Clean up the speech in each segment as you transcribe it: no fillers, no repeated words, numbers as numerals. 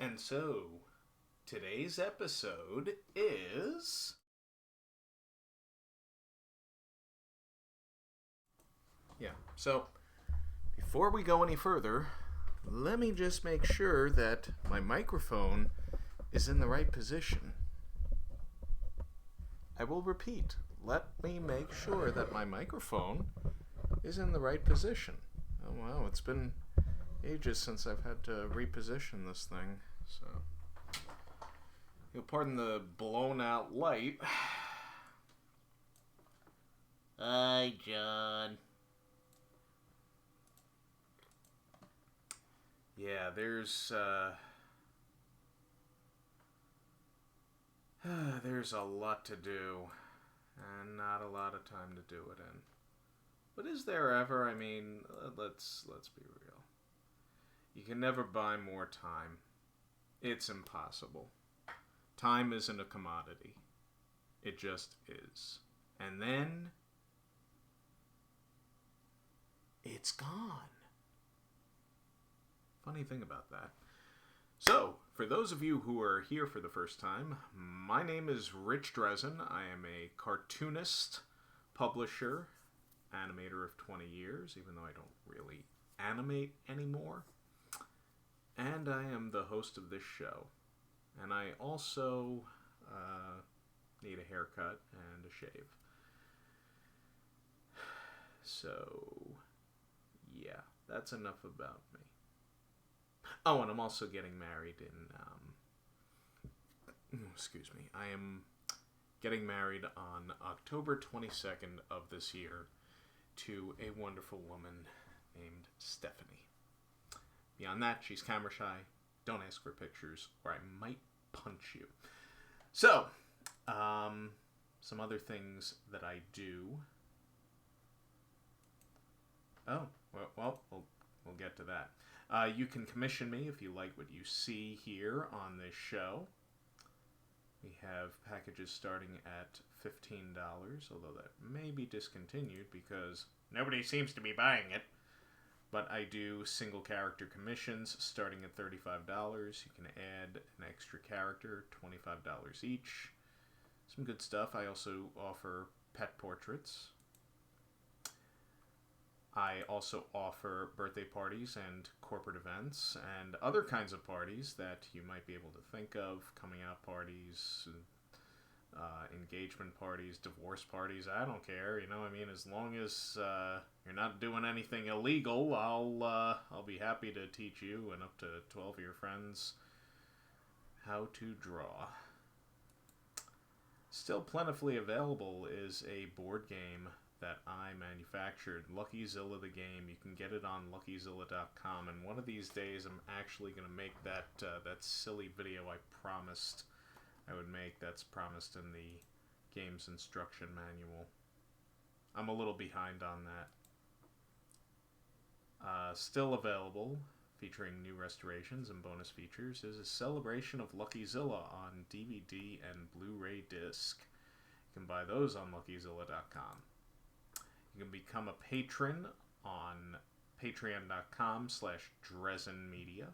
And so, today's episode is. Yeah, so before we go any further, let me just make sure that my microphone is in the right position. I will repeat, let me make sure that my microphone is in the right position. Oh wow, it's been ages since I've had to reposition this thing, so you'll pardon the blown out light. Hi, John. Yeah, there's a lot to do, and not a lot of time to do it in. But is there ever? I mean, let's be real. You can never buy more time. It's impossible. Time isn't a commodity. It just is. And then it's gone. Funny thing about that. So, for those of you who are here for the first time, my name is Rich Drezen. I am a cartoonist, publisher, animator of 20 years, even though I don't really animate anymore. And I am the host of this show. And I also need a haircut and a shave. So, yeah, that's enough about me. Oh, and I'm also getting married in, excuse me, I am getting married on October 22nd of this year to a wonderful woman named Stephanie. Beyond that, she's camera shy. Don't ask for pictures, or I might punch you. So, some other things that I do. Oh, well, we'll get to that. You can commission me if you like what you see here on this show. We have packages starting at $15, although that may be discontinued because nobody seems to be buying it. But I do single character commissions starting at $35. You can add an extra character, $25 each. Some good stuff. I also offer pet portraits. I also offer birthday parties and corporate events and other kinds of parties that you might be able to think of. Coming out parties, engagement parties, divorce parties. I don't care. As long as you're not doing anything illegal, I'll be happy to teach you and up to 12 of your friends how to draw. Still plentifully available is a board game that I manufactured, LuckyZilla the game. You can get it on LuckyZilla.com, and one of these days I'm actually going to make that silly video I promised I would make. That's promised in the game's instruction manual. I'm a little behind on that. Still available, featuring new restorations and bonus features, is a celebration of LuckyZilla on DVD and Blu-ray disc. You can buy those on LuckyZilla.com. You can become a patron on patreon.com/DrezenMedia.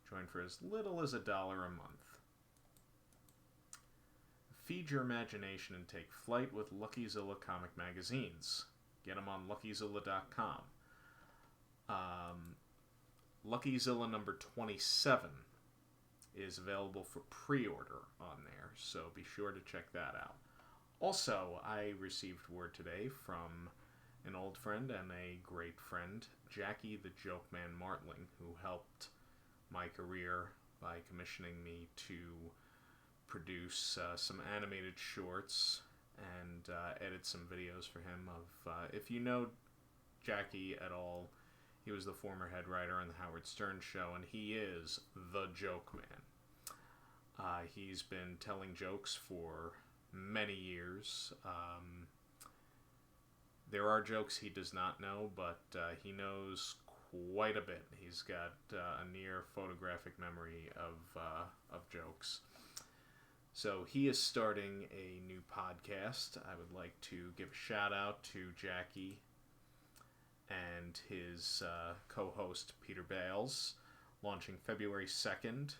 Join for as little as $1 a month. Feed your imagination and take flight with LuckyZilla comic magazines. Get them on LuckyZilla.com. LuckyZilla number 27 is available for pre-order on there, so be sure to check that out. Also, I received word today from an old friend and a great friend, Jackie the Joke Man Martling, who helped my career by commissioning me to produce some animated shorts and edit some videos for him. If you know Jackie at all, he was the former head writer on the Howard Stern Show, and he is the Joke Man. He's been telling jokes for many years. There are jokes he does not know, but he knows quite a bit. He's got a near photographic memory of jokes. So he is starting a new podcast. I would like to give a shout out to Jackie and his co-host Peter Bales, launching February 2nd.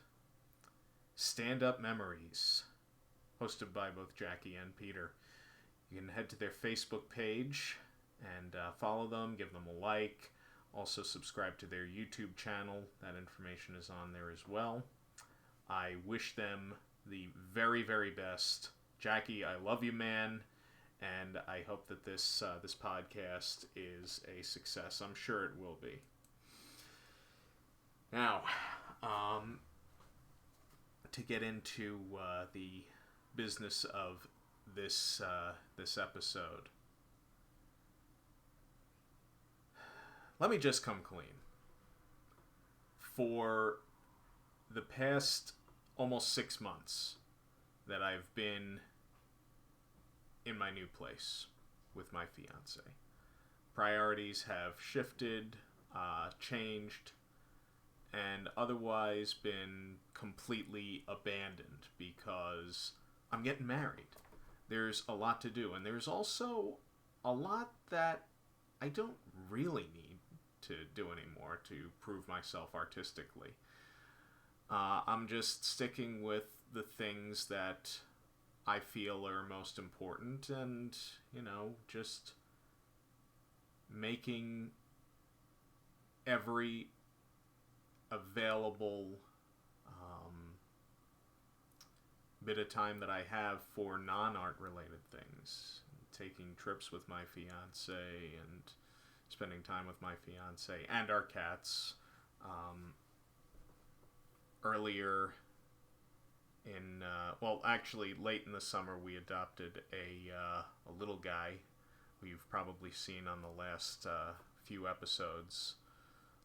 Stand Up Memories, hosted by both Jackie and Peter. You can head to their Facebook page and follow them, give them a like. Also subscribe to their YouTube channel. That information is on there as well. I wish them the very, very best. Jackie, I love you, man, and I hope that this podcast is a success. I'm sure it will be. Now, to get into the business of this episode, let me just come clean. For the past almost 6 months that I've been in my new place with my fiance, priorities have shifted, changed, and otherwise been completely abandoned because I'm getting married. There's a lot to do, and there's also a lot that I don't really need to do anymore to prove myself artistically. I'm just sticking with the things that I feel are most important and, just making every available bit of time that I have for non-art related things. Taking trips with my fiance and spending time with my fiance and our cats. Earlier in, actually late in the summer, we adopted a little guy who you've probably seen on the last few episodes,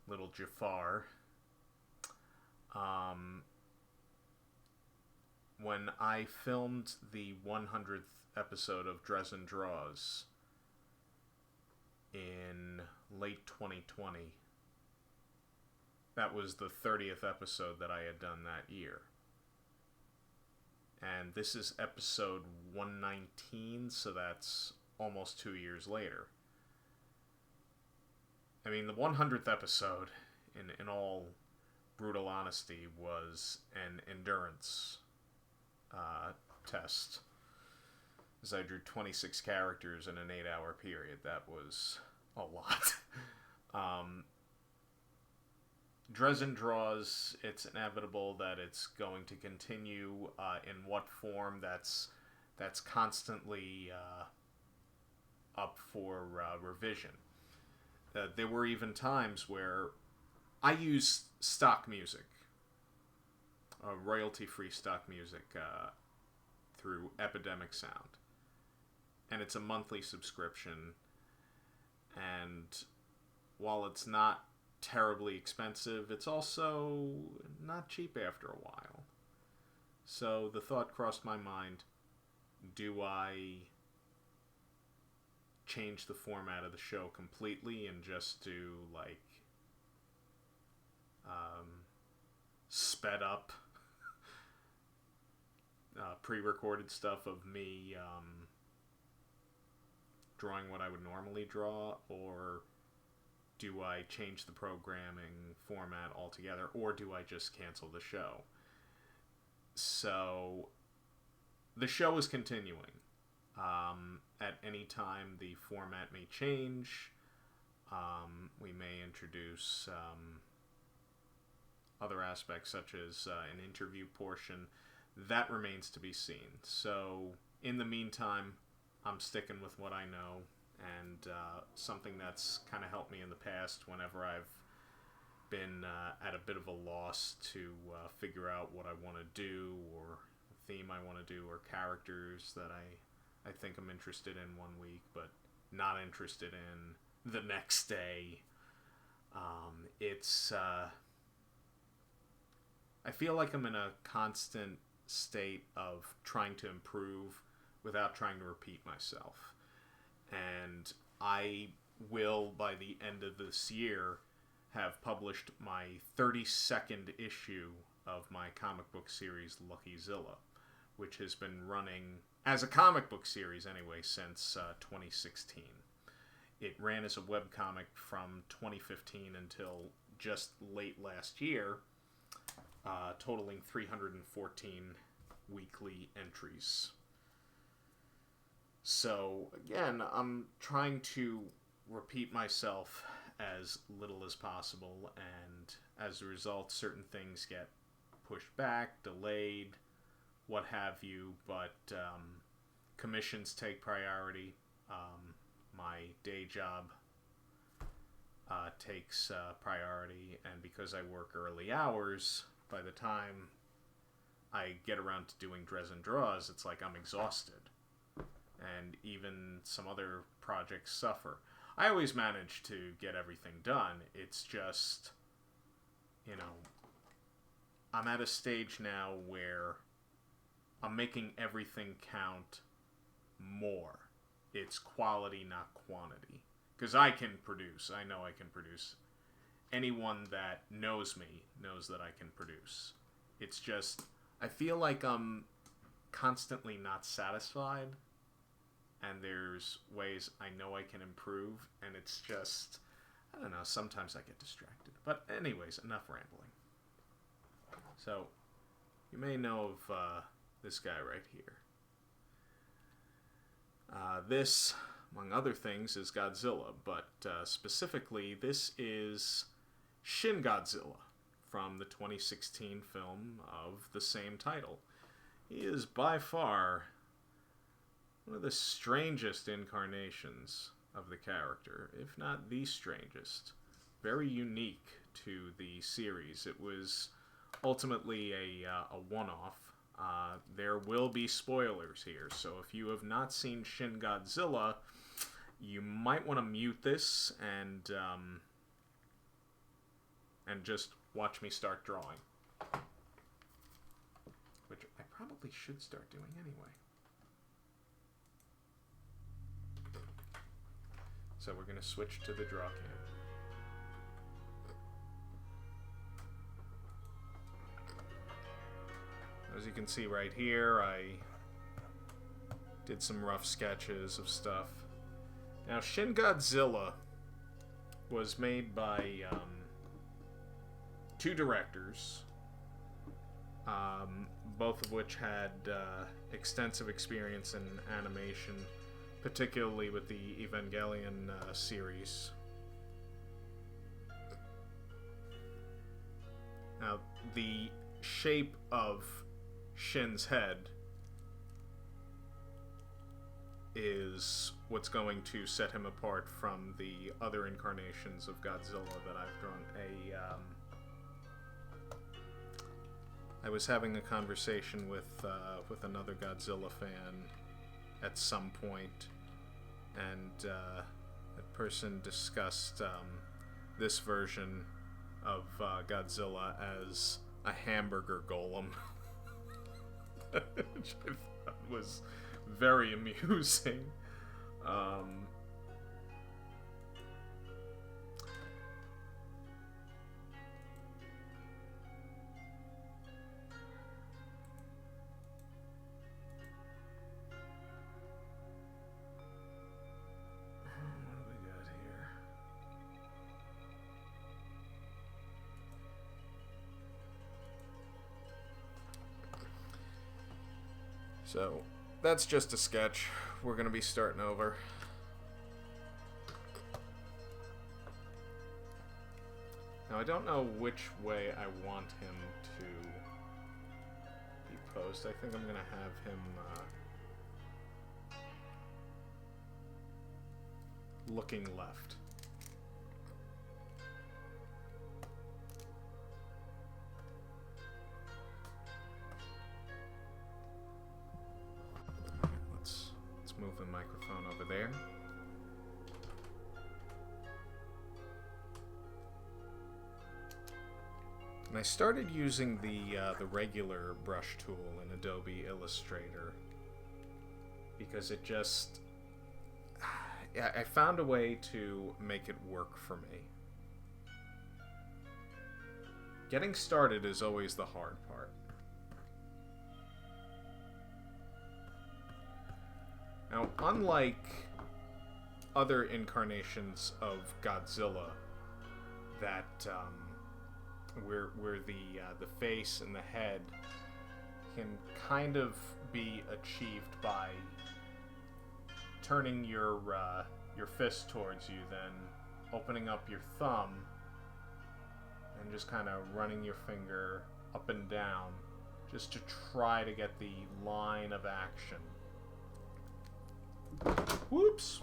little Jafar. When I filmed the 100th episode of Drezen Draws in late 2020, that was the 30th episode that I had done that year. And this is episode 119, so that's almost 2 years later. I mean, the 100th episode, in all brutal honesty, was an endurance test. As I drew 26 characters in an 8-hour period. That was a lot. Drezen Draws, it's inevitable that it's going to continue. In what form, that's constantly up for revision. There were even times where I use stock music, royalty-free stock music, through Epidemic Sound. And it's a monthly subscription. And while it's not terribly expensive, it's also not cheap after a while. So the thought crossed my mind, do I change the format of the show completely and just do sped up pre-recorded stuff of me drawing what I would normally draw, or do I change the programming format altogether, or do I just cancel the show? So the show is continuing. At any time, the format may change. We may introduce other aspects, such as an interview portion. That remains to be seen. So in the meantime, I'm sticking with what I know, and something that's kind of helped me in the past whenever I've been at a bit of a loss to figure out what I want to do, or a theme I want to do, or characters that I think I'm interested in one week but not interested in the next day. I feel like I'm in a constant state of trying to improve without trying to repeat myself. And I will, by the end of this year, have published my 32nd issue of my comic book series, Lucky-Zilla, which has been running as a comic book series anyway since 2016. It ran as a webcomic from 2015 until just late last year, totaling 314 weekly entries. So, again, I'm trying to repeat myself as little as possible, and as a result, certain things get pushed back, delayed, what have you, but commissions take priority. My day job takes priority, and because I work early hours, by the time I get around to doing Drezen draws, it's like I'm exhausted. And even some other projects suffer. I always manage to get everything done. It's just, I'm at a stage now where I'm making everything count more. It's quality, not quantity. Because I can produce. I know I can produce. Anyone that knows me knows that I can produce. It's just, I feel like I'm constantly not satisfied. And there's ways I know I can improve, and it's just, I don't know, sometimes I get distracted. But anyways, enough rambling. So, you may know of this guy right here. This, among other things, is Godzilla, but specifically, this is Shin Godzilla from the 2016 film of the same title. He is by far one of the strangest incarnations of the character, if not the strangest. Very unique to the series. It was ultimately a one-off. There will be spoilers here, so if you have not seen Shin Godzilla, you might want to mute this and just watch me start drawing. Which I probably should start doing anyway. So we're going to switch to the draw cam. As you can see right here, I did some rough sketches of stuff. Now, Shin Godzilla was made by two directors, both of which had extensive experience in animation, particularly with the Evangelion series. Now, the shape of Shin's head is what's going to set him apart from the other incarnations of Godzilla that I've drawn. I was having a conversation with another Godzilla fan at some point, and that person discussed this version of Godzilla as a hamburger golem, which I thought was very amusing. So, that's just a sketch. We're going to be starting over. Now, I don't know which way I want him to be posed. I think I'm going to have him looking left. Move the microphone over there. And I started using the regular brush tool in Adobe Illustrator because it just, I found a way to make it work for me. Getting started is always the hard part. Now, unlike other incarnations of Godzilla that where the face and the head can kind of be achieved by turning your fist towards you, then opening up your thumb and just kind of running your finger up and down just to try to get the line of action. Whoops!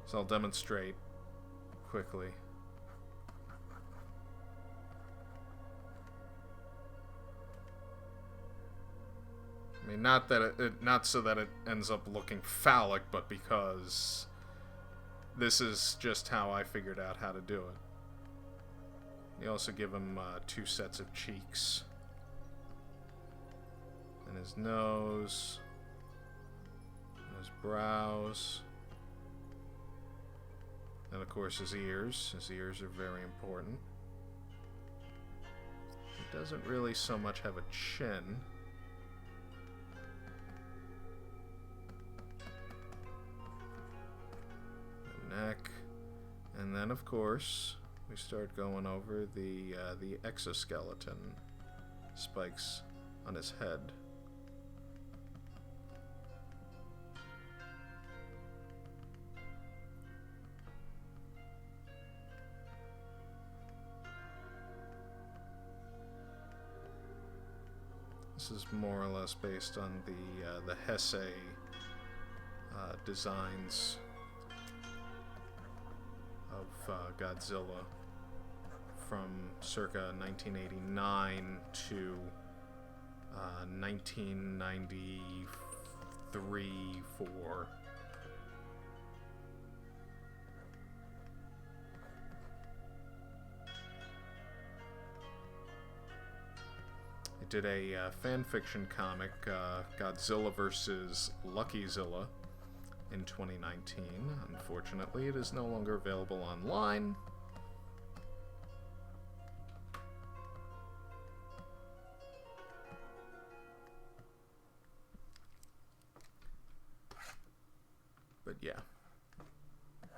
So I'll demonstrate quickly. I mean, not so that it ends up looking phallic, but because this is just how I figured out how to do it. You also give him 2 sets of cheeks. And his nose. And his brows. And of course his ears. His ears are very important. He doesn't really so much have a chin. Neck, and then of course we start going over the exoskeleton spikes on his head. This is more or less based on the Heisei designs of Godzilla from circa 1989 to 1993-4. I did a fan fiction comic, Godzilla vs. Lucky-Zilla, in 2019. Unfortunately, it is no longer available online. But yeah,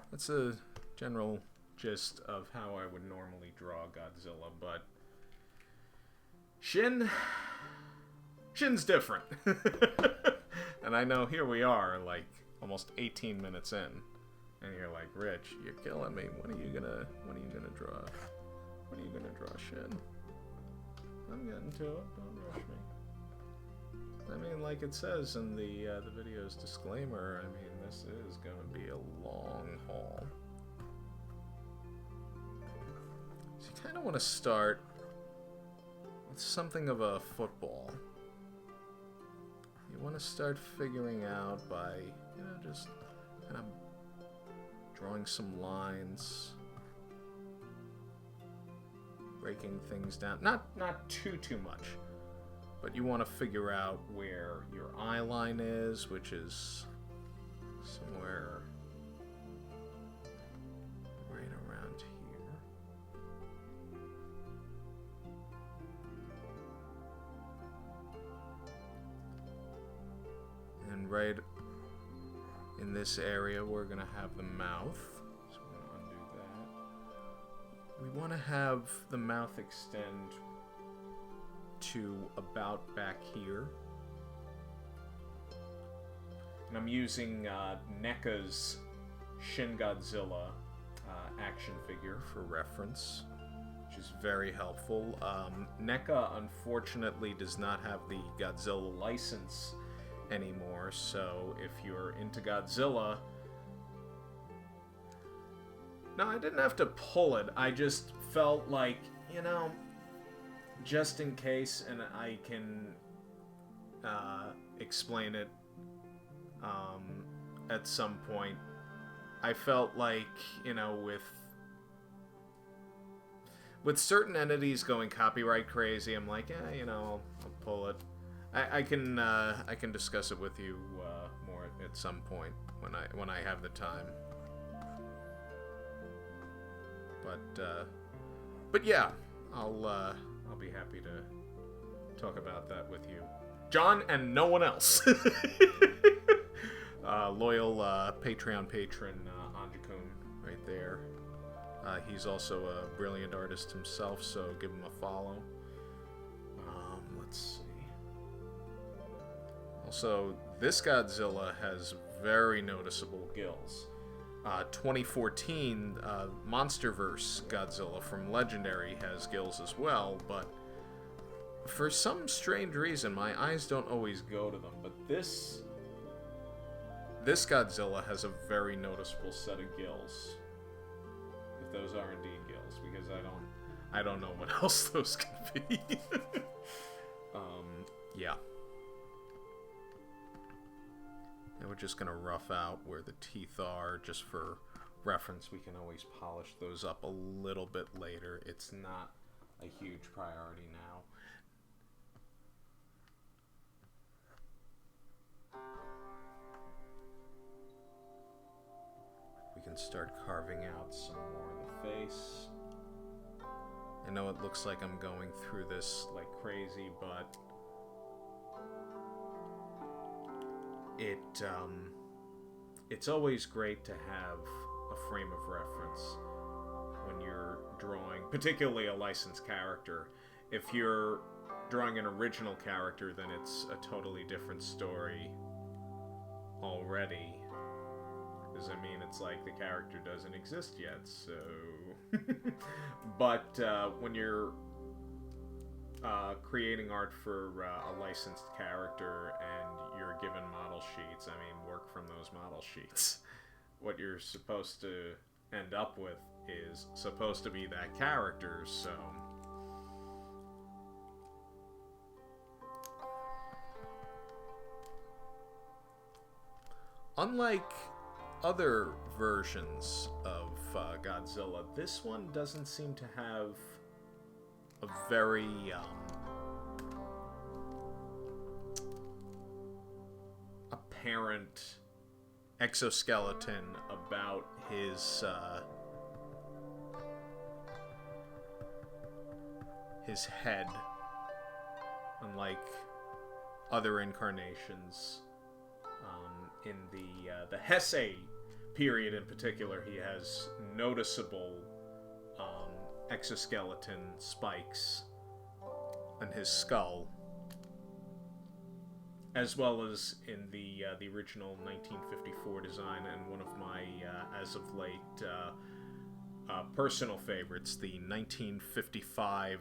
that's a general gist of how I would normally draw Godzilla, but Shin's different. And I know here we are, like, almost 18 minutes in, and you're like, Rich, you're killing me. What are you gonna draw? What are you gonna draw, Shin? I'm getting to it. Don't rush me. I mean, like it says in the video's disclaimer, I mean, this is gonna be a long haul. So you kind of want to start with something of a football. You want to start figuring out by, you know, just kind of drawing some lines, breaking things down. Not too much, but you want to figure out where your eye line is, which is somewhere right around here. And right in this area, we're going to have the mouth. So we're going to undo that. We want to have the mouth extend to about back here. And I'm using NECA's Shin Godzilla action figure for reference, which is very helpful. NECA unfortunately does not have the Godzilla license anymore, so if you're into Godzilla... No, I didn't have to pull it. I just felt like, you know, just in case, and I can explain it at some point. I felt like, you know, with certain entities going copyright crazy, I'm like, yeah, you know, I'll pull it. I can discuss it with you more at some point when I have the time. But yeah, I'll be happy to talk about that with you, John, and no one else. Loyal Patreon patron Onjikun right there. He's also a brilliant artist himself, so give him a follow. Let's see. Also, this Godzilla has very noticeable gills. 2014 Monsterverse Godzilla from Legendary has gills as well, but for some strange reason, my eyes don't always go to them. But this Godzilla has a very noticeable set of gills. If those are indeed gills, because I don't know what else those could be. Yeah. And we're just gonna rough out where the teeth are, just for reference. We can always polish those up a little bit later. It's not a huge priority now. We can start carving out some more of the face. I know it looks like I'm going through this like crazy, but it's always great to have a frame of reference when you're drawing, particularly a licensed character. If you're drawing an original character, then it's a totally different story already. Because, I mean, it's like the character doesn't exist yet, so... But when you're creating art for a licensed character and you're given model sheets, I mean, work from those model sheets. What you're supposed to end up with is supposed to be that character, so... Unlike other versions of Godzilla, this one doesn't seem to have a very apparent exoskeleton about his head, unlike other incarnations. In the Heisei period in particular, he has noticeable exoskeleton spikes on his skull, as well as in the original 1954 design, and one of my, as of late, personal favorites, the 1955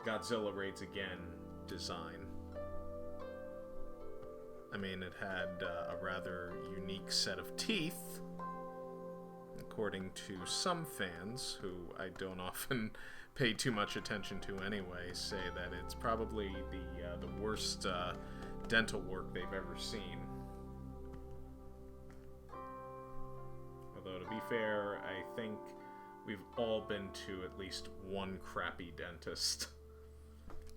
Godzilla Raids Again design. I mean, it had a rather unique set of teeth, according to some fans, who I don't often pay too much attention to anyway, say that it's probably the worst dental work they've ever seen. Although, to be fair, I think we've all been to at least one crappy dentist.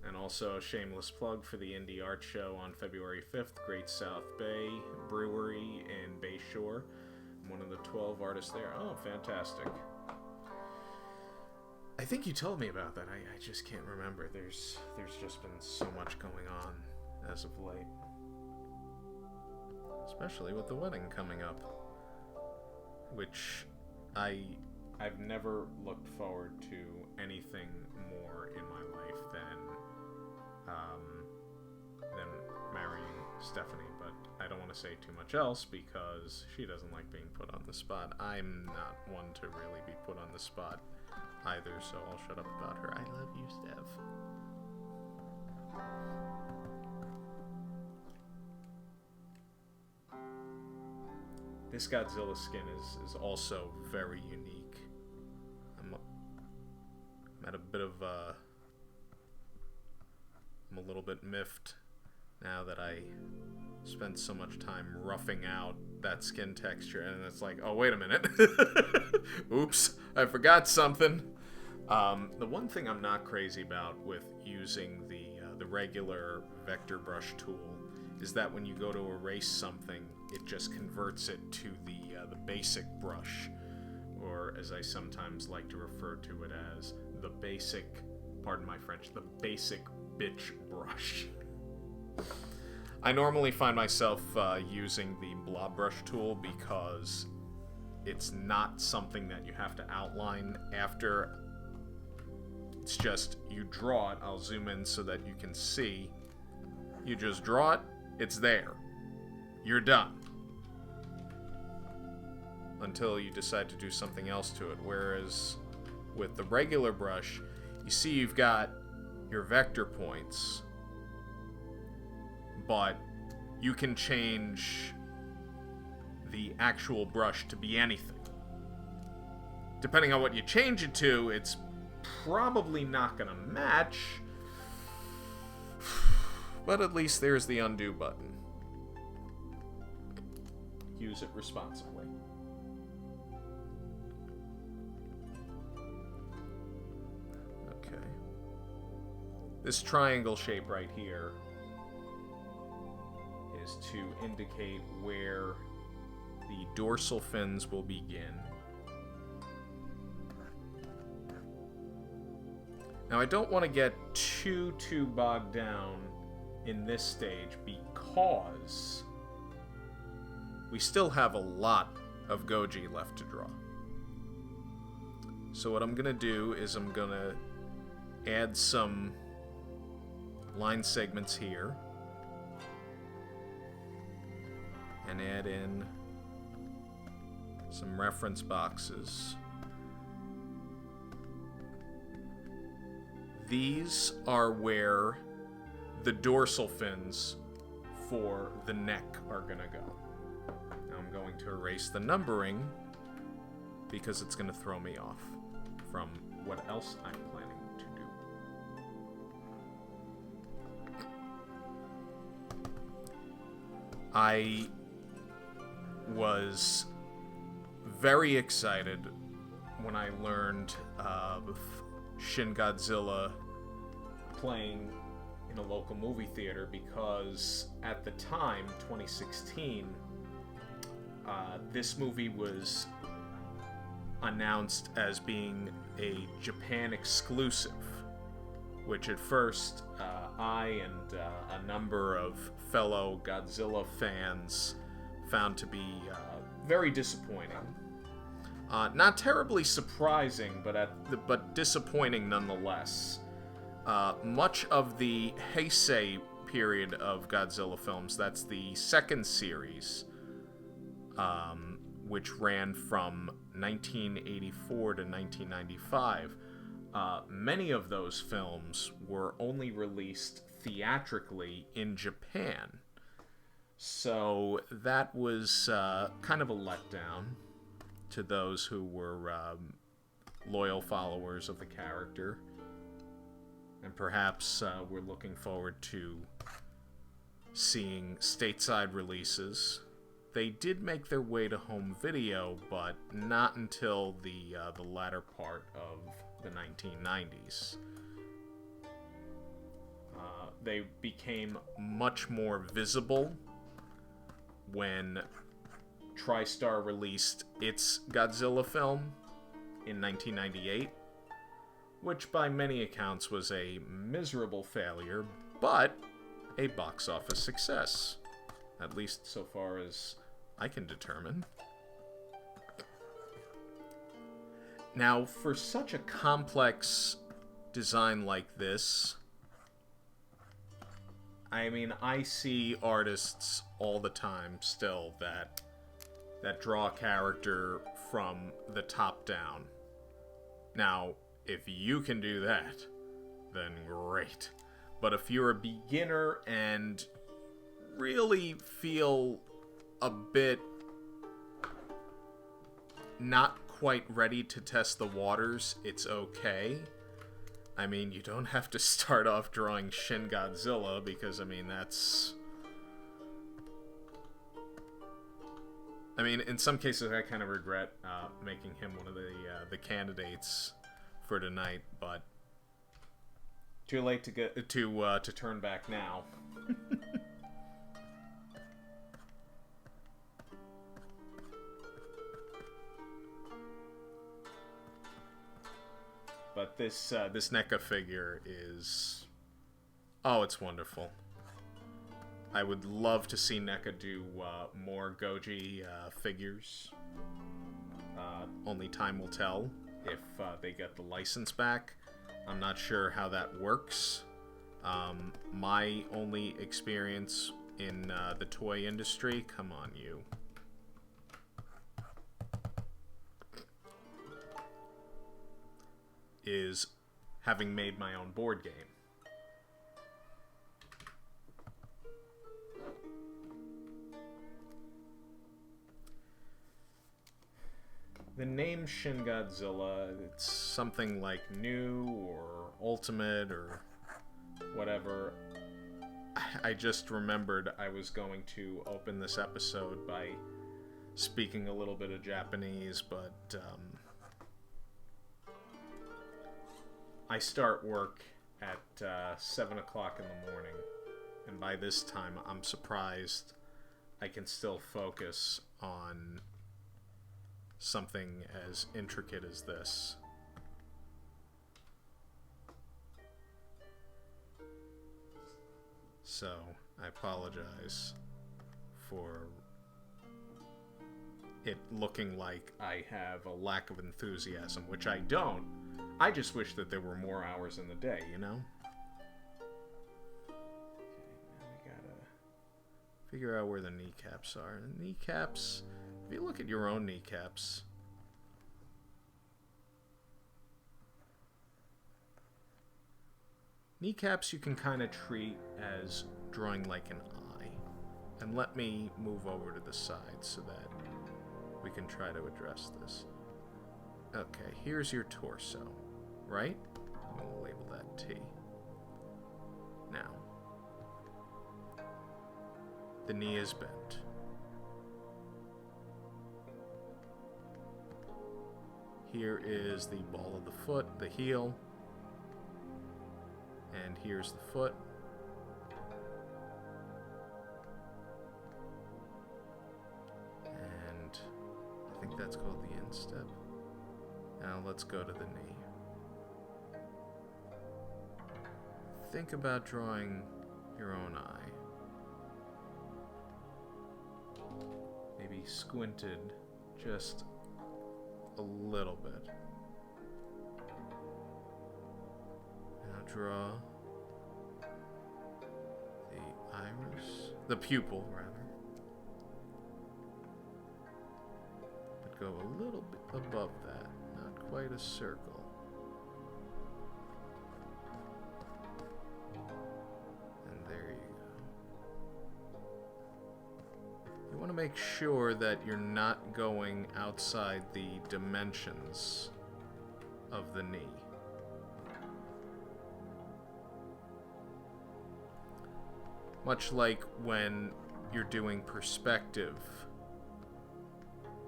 And also a shameless plug for the Indie Art Show on February 5th, Great South Bay Brewery in Bayshore. I'm one of the 12 artists there. Oh, fantastic. I think you told me about that. I just can't remember. There's just been so much going on as of late. Especially with the wedding coming up. Which I've never looked forward to anything more in my life than marrying Stephanie, but I don't want to say too much else because she doesn't like being put on the spot. I'm not one to really be put on the spot either, so I'll shut up about her. I love you, Steph. This Godzilla skin is also very unique. I'm at a bit of I'm a little bit miffed now that I spent so much time roughing out that skin texture, and it's like, oh, wait a minute. Oops, I forgot something. The one thing I'm not crazy about with using the regular vector brush tool is that when you go to erase something, it just converts it to the basic brush, or as I sometimes like to refer to it as, the basic, pardon my French, the basic bitch brush. I normally find myself using the blob brush tool because it's not something that you have to outline after. It's just, you draw it. I'll zoom in so that you can see. You just draw it, it's there. You're done. Until you decide to do something else to it. Whereas with the regular brush, you see you've got your vector points, but you can change the actual brush to be anything. Depending on what you change it to, it's probably not gonna match, but at least there's the undo button. Use it responsibly. Okay. This triangle shape right here is to indicate where the dorsal fins will begin. Now, I don't want to get too bogged down in this stage because we still have a lot of Goji left to draw. So what I'm going to do is I'm going to add some line segments here and add in some reference boxes. These are where the dorsal fins for the neck are going to go. Now I'm going to erase the numbering because it's going to throw me off from what else I'm planning to do. I was very excited when I learned of Shin Godzilla playing in a local movie theater because at the time, 2016, this movie was announced as being a Japan exclusive, which at first I and a number of fellow Godzilla fans found to be very disappointing. Not terribly surprising, but disappointing nonetheless. Much of the Heisei period of Godzilla films, that's the second series, which ran from 1984 to 1995, many of those films were only released theatrically in Japan. So that was kind of a letdown to those who were loyal followers of the character, and perhaps were looking forward to seeing stateside releases. They did make their way to home video, but not until the latter part of the 1990s. They became much more visible when TriStar released its Godzilla film in 1998, which by many accounts was a miserable failure, but a box office success, at least so far as I can determine. Now, for such a complex design like this, I mean, I see artists all the time still that draw a character from the top down. Now, if you can do that, then great. But if you're a beginner and really feel a bit not quite ready to test the waters, it's okay. I mean, you don't have to start off drawing Shin Godzilla because, I mean, that's... I mean, in some cases, I kind of regret making him one of the candidates for tonight, but too late to get to turn back now. But this NECA figure is, oh, it's wonderful. I would love to see NECA do more Goji figures. only time will tell if they get the license back. I'm not sure how that works. My only experience in the toy industry, come on you, is having made my own board game. The name Shin Godzilla, it's something like new or ultimate or whatever. I just remembered I was going to open this episode by speaking a little bit of Japanese, but I start work at 7 o'clock in the morning, and by this time I'm surprised I can still focus on something as intricate as this. So, I apologize for it looking like I have a lack of enthusiasm, which I don't. I just wish that there were more hours in the day, you know? Okay, now we gotta figure out where the kneecaps are. The kneecaps, if you look at your own kneecaps, kneecaps you can kind of treat as drawing like an eye. And let me move over to the side so that we can try to address this. Okay, here's your torso, right? I'm going to label that T. Now, the knee is bent. Here is the ball of the foot, the heel. And here's the foot. And I think that's called the instep. Now let's go to the knee. Think about drawing your own eye. Maybe squinted just a little bit. Now draw the iris, the pupil rather, but go a little bit above that, not quite a circle. And there you go. You want to make sure that you're not going outside the dimensions of the knee. Much like when you're doing perspective,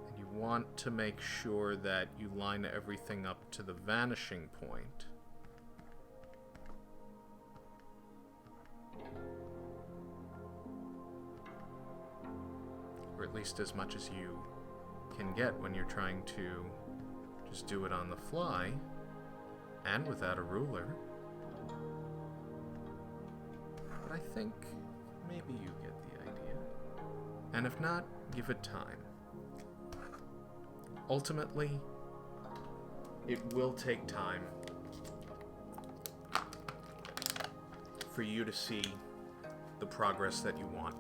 and you want to make sure that you line everything up to the vanishing point. Or at least as much as you can get when you're trying to just do it on the fly and without a ruler. But I think maybe you get the idea. And if not, give it time. Ultimately, it will take time for you to see the progress that you want.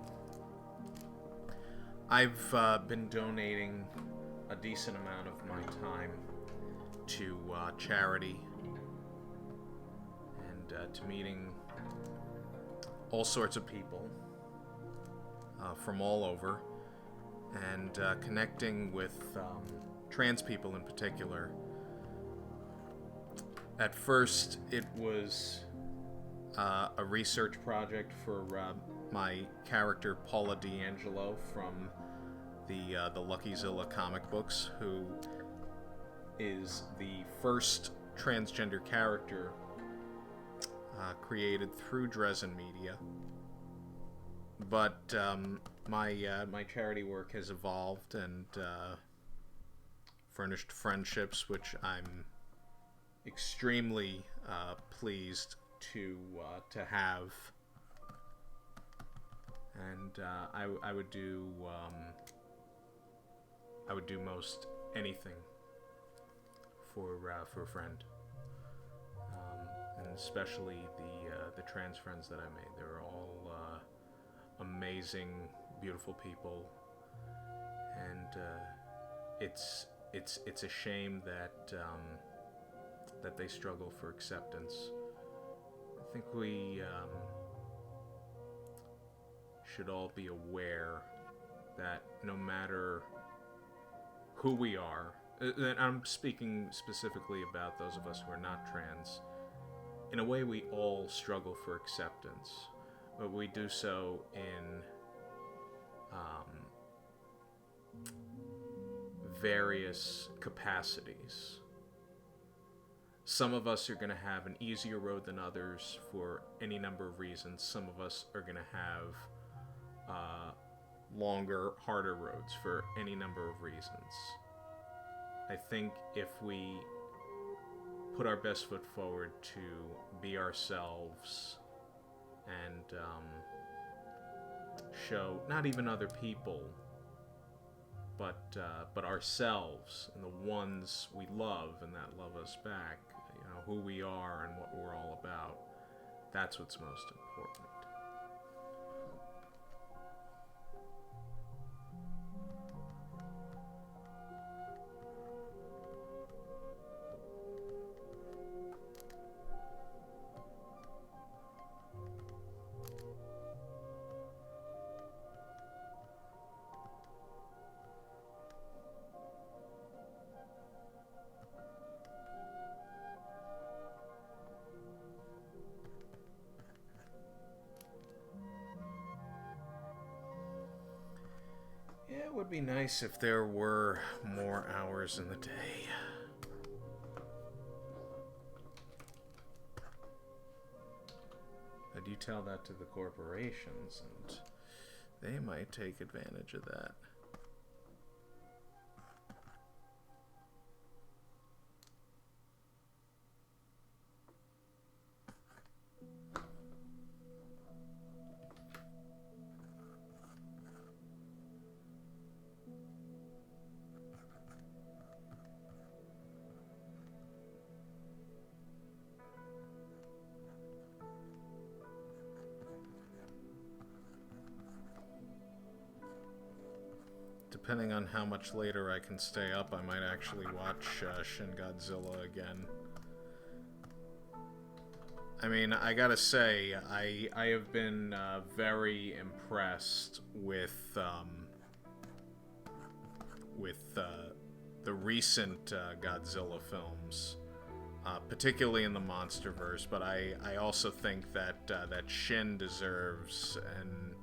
I've been donating a decent amount of my time to charity and to meeting all sorts of people from all over, and connecting with trans people in particular. At first, it was a research project for my character Paula D'Angelo from the Lucky-Zilla comic books, who is the first transgender character created through Drezen Media. But my charity work has evolved and furnished friendships, which I'm extremely pleased to have. And I would do most anything for a friend, and especially the trans friends that I made. They were all amazing, beautiful people, and it's a shame that that they struggle for acceptance. I think we should all be aware that no matter who we are, and I'm speaking specifically about those of us who are not trans, in a way we all struggle for acceptance, but we do so in various capacities. Some of us are going to have an easier road than others for any number of reasons. Some of us are going to have longer, harder roads for any number of reasons. I think if we put our best foot forward to be ourselves and show not even other people, but ourselves and the ones we love and that love us back, who we are and what we're all about, that's what's most important. It would be nice if there were more hours in the day. But you tell that to the corporations, and they might take advantage of that. Depending on how much later I can stay up, I might actually watch Shin Godzilla again. I mean, I gotta say, I have been very impressed with the recent Godzilla films, particularly in the MonsterVerse. But I also think that that Shin deserves an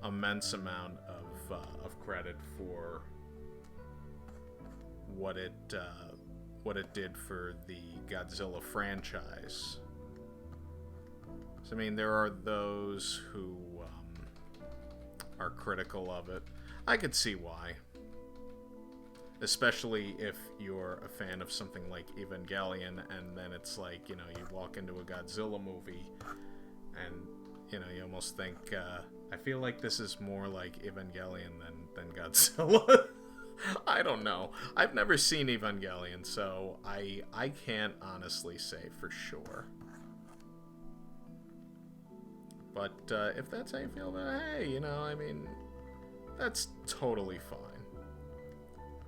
immense amount of credit for what it did for the Godzilla franchise. So, I mean, there are those who are critical of it. I could see why, especially if you're a fan of something like Evangelion, and then it's like, you walk into a Godzilla movie, and you almost think, I feel like this is more like Evangelion than Godzilla. I don't know. I've never seen Evangelion, so I can't honestly say for sure. But if that's how you feel about it, hey, I mean, that's totally fine.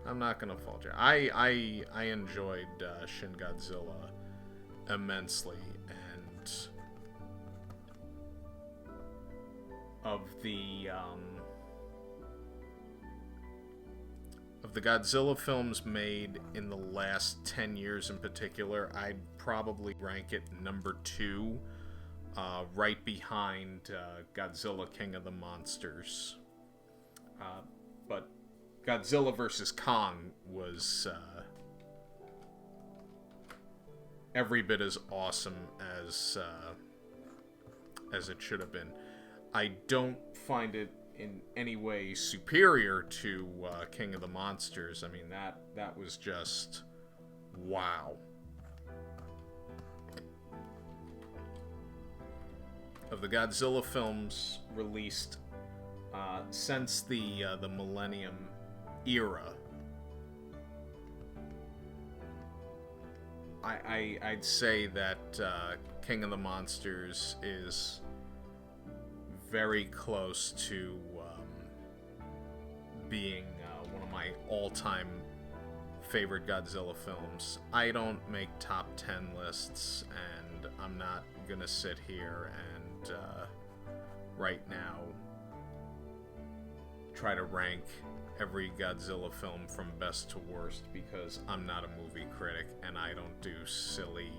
I'm not gonna fault you. I enjoyed Shin Godzilla immensely, and of the Godzilla films made in the last 10 years in particular, I'd probably rank it number 2, right behind Godzilla King of the Monsters. But Godzilla vs. Kong was every bit as awesome as it should have been. I don't find it in any way superior to King of the Monsters. I mean, that was just wow. Of the Godzilla films released since the Millennium era, I'd say that King of the Monsters is very close to being one of my all-time favorite Godzilla films. I don't make top 10 lists, and I'm not gonna sit here and right now try to rank every Godzilla film from best to worst, because I'm not a movie critic and I don't do silly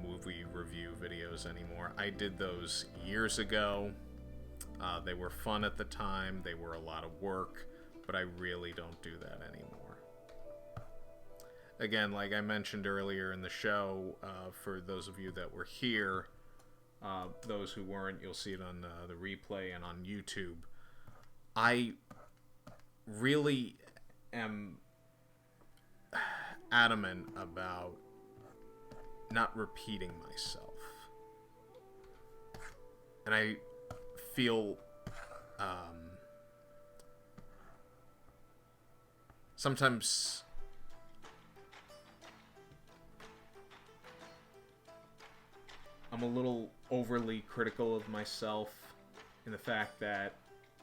movie review videos anymore. I did those years ago. They were fun at the time, they were a lot of work, but I really don't do that anymore. Again, like I mentioned earlier in the show, for those of you that were here, those who weren't, you'll see it on the replay and on YouTube. I really am adamant about not repeating myself. And I feel sometimes I'm a little overly critical of myself in the fact that,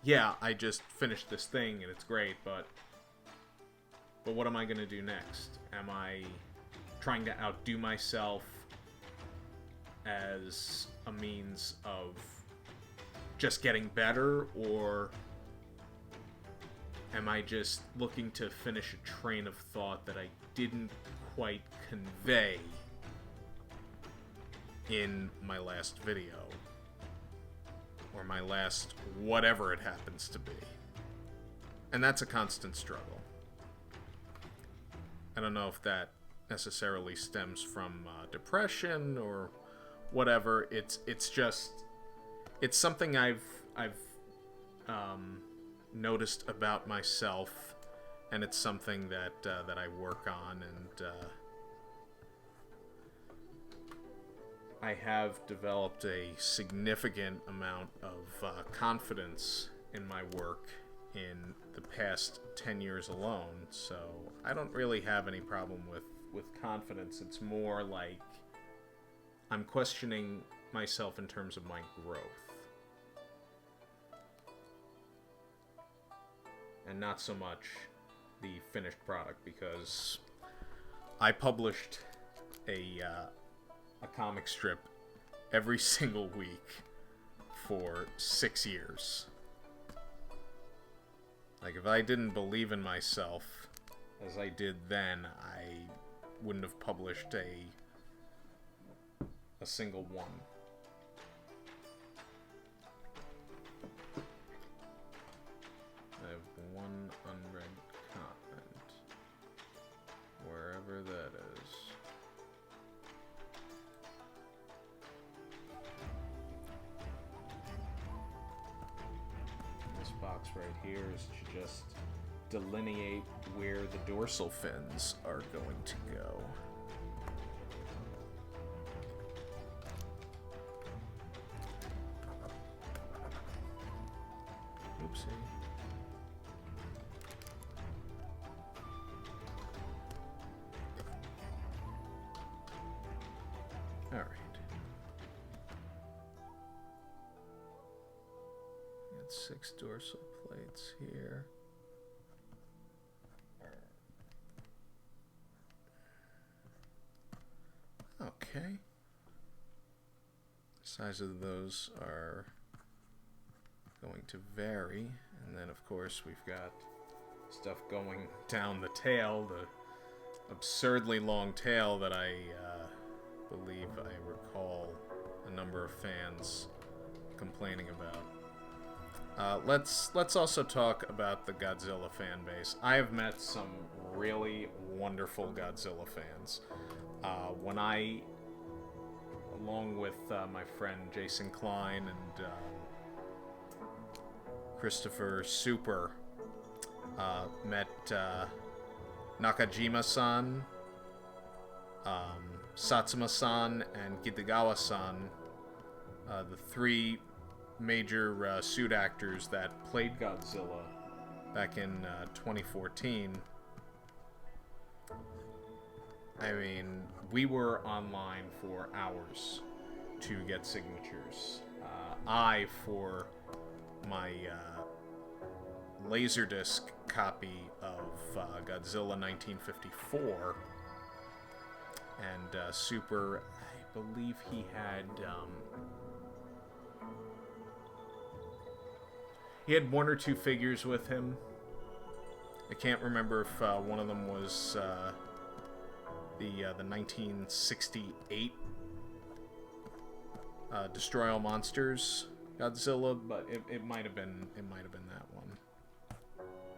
yeah, I just finished this thing and it's great, but what am I going to do next? Am I trying to outdo myself as a means of just getting better, or am I just looking to finish a train of thought that I didn't quite convey in my last video, or my last whatever it happens to be? And that's a constant struggle. I don't know if that necessarily stems from depression or whatever. It's just, it's something I've noticed about myself, and it's something that I work on, and I have developed a significant amount of confidence in my work in the past 10 years alone, so I don't really have any problem with confidence. It's more like I'm questioning myself in terms of my growth, and not so much the finished product, because I published a comic strip every single week for 6 years. Like, if I didn't believe in myself as I did then, I wouldn't have published a single one. I have one unread comment, wherever that is. This box right here is to just delineate where the dorsal fins are going to go. Oopsie. All right. Got 6 dorsal plates here. Okay. The size of those are going to vary, and then of course we've got stuff going down the tail, the absurdly long tail that I believe I recall a number of fans complaining about. Let's also talk about the Godzilla fan base. I have met some really wonderful Godzilla fans. When I, along with my friend Jason Klein and Christopher Super, met Nakajima-san, Satsuma-san, and Kitagawa-san, the 3 major suit actors that played Godzilla back in 2014. I mean, we were online for hours to get signatures. I, for my Laserdisc copy of Godzilla 1954, and Super, I believe he had one or two figures with him. I can't remember if one of them was the 1968 Destroy All Monsters Godzilla, but it might have been that one.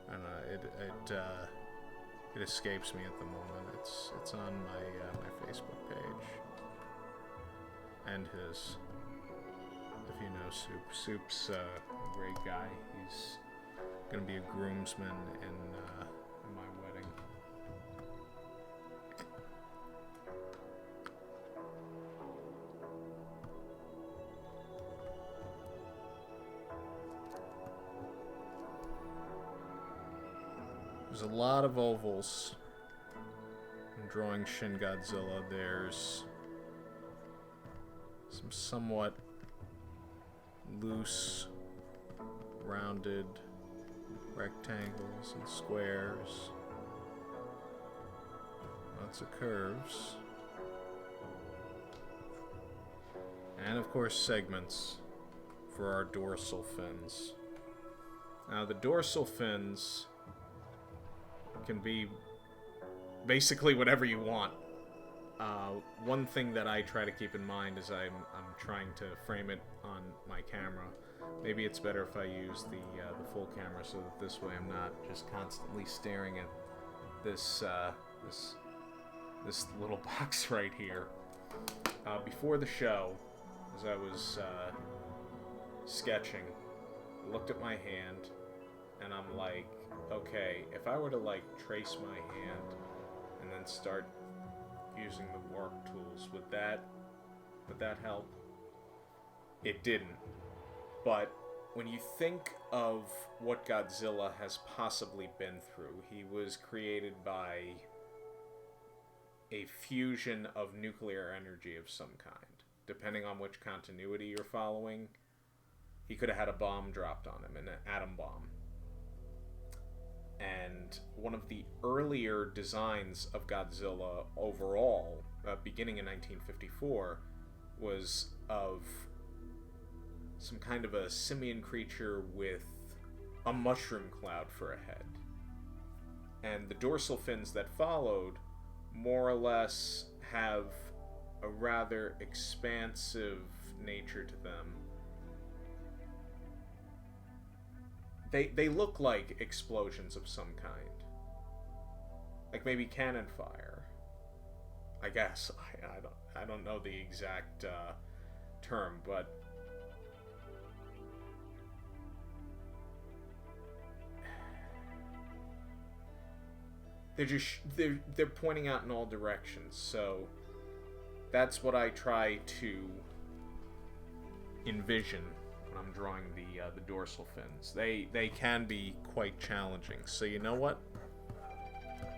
I don't know. It escapes me at the moment. It's on my Facebook page and his. If you know Soup's a great guy. He's gonna be a groomsman in my wedding. There's a lot of ovals. I'm drawing Shin Godzilla. There's some somewhat loose, rounded rectangles and squares. Lots of curves. And of course segments for our dorsal fins. Now the dorsal fins can be basically whatever you want. One thing that I try to keep in mind is I'm trying to frame it on my camera. Maybe it's better if I use the full camera, so that this way I'm not just constantly staring at this this little box right here. Before the show, as I was sketching, I looked at my hand, and I'm like, okay, if I were to like trace my hand and then start using the warp tools, would that help? It didn't. But when you think of what Godzilla has possibly been through, he was created by a fusion of nuclear energy of some kind. Depending on which continuity you're following, he could have had a bomb dropped on him, an atom bomb. And one of the earlier designs of Godzilla overall, beginning in 1954, was of some kind of a simian creature with a mushroom cloud for a head. And the dorsal fins that followed more or less have a rather expansive nature to them. They look like explosions of some kind. Like maybe cannon fire. I guess. I don't know the exact term, but they're pointing out in all directions. So that's what I try to envision when I'm drawing the dorsal fins. They can be quite challenging. So you know what?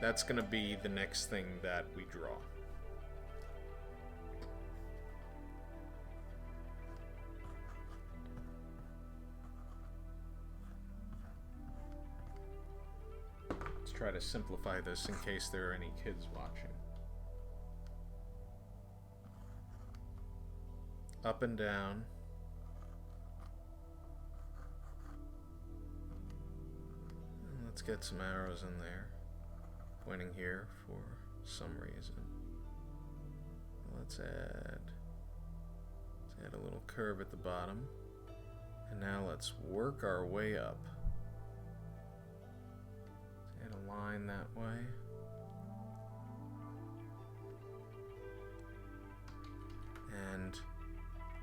That's going to be the next thing that we draw. Let's try to simplify this in case there are any kids watching. Up and down. And let's get some arrows in there, pointing here for some reason. Let's add a little curve at the bottom. And now let's work our way up. Let's add a line that way. And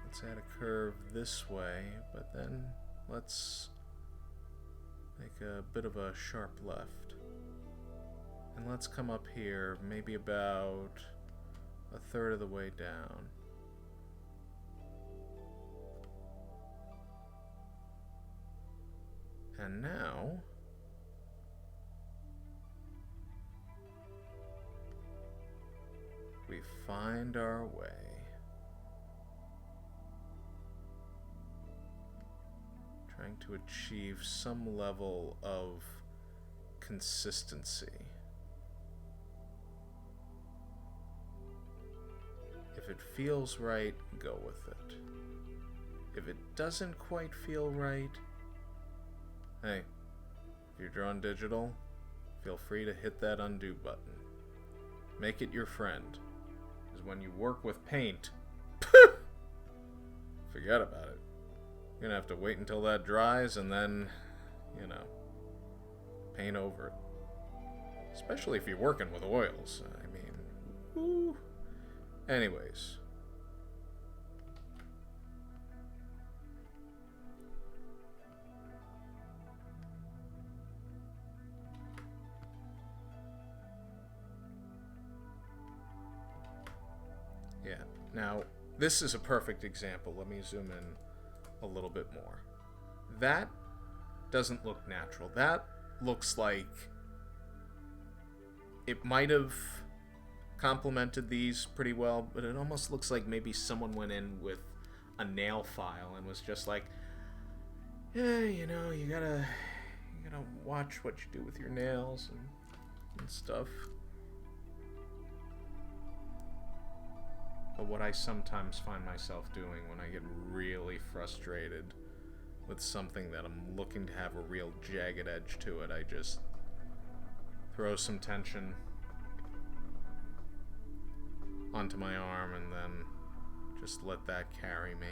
let's add a curve this way, but then let's make a bit of a sharp left. And let's come up here, maybe about a third of the way down. And now we find our way. Trying to achieve some level of consistency. If it feels right, go with it. If it doesn't quite feel right, hey, if you're drawing digital, feel free to hit that undo button. Make it your friend. Because when you work with paint, forget about it. You're gonna have to wait until that dries and then, paint over it. Especially if you're working with oils. I mean, woo. Anyways. Yeah, now, this is a perfect example. Let me zoom in a little bit more. That doesn't look natural. That looks like it might have complemented these pretty well, but it almost looks like maybe someone went in with a nail file and was just like, yeah, you gotta watch what you do with your nails and stuff. But what I sometimes find myself doing when I get really frustrated with something that I'm looking to have a real jagged edge to it, I just throw some tension onto my arm and then just let that carry me.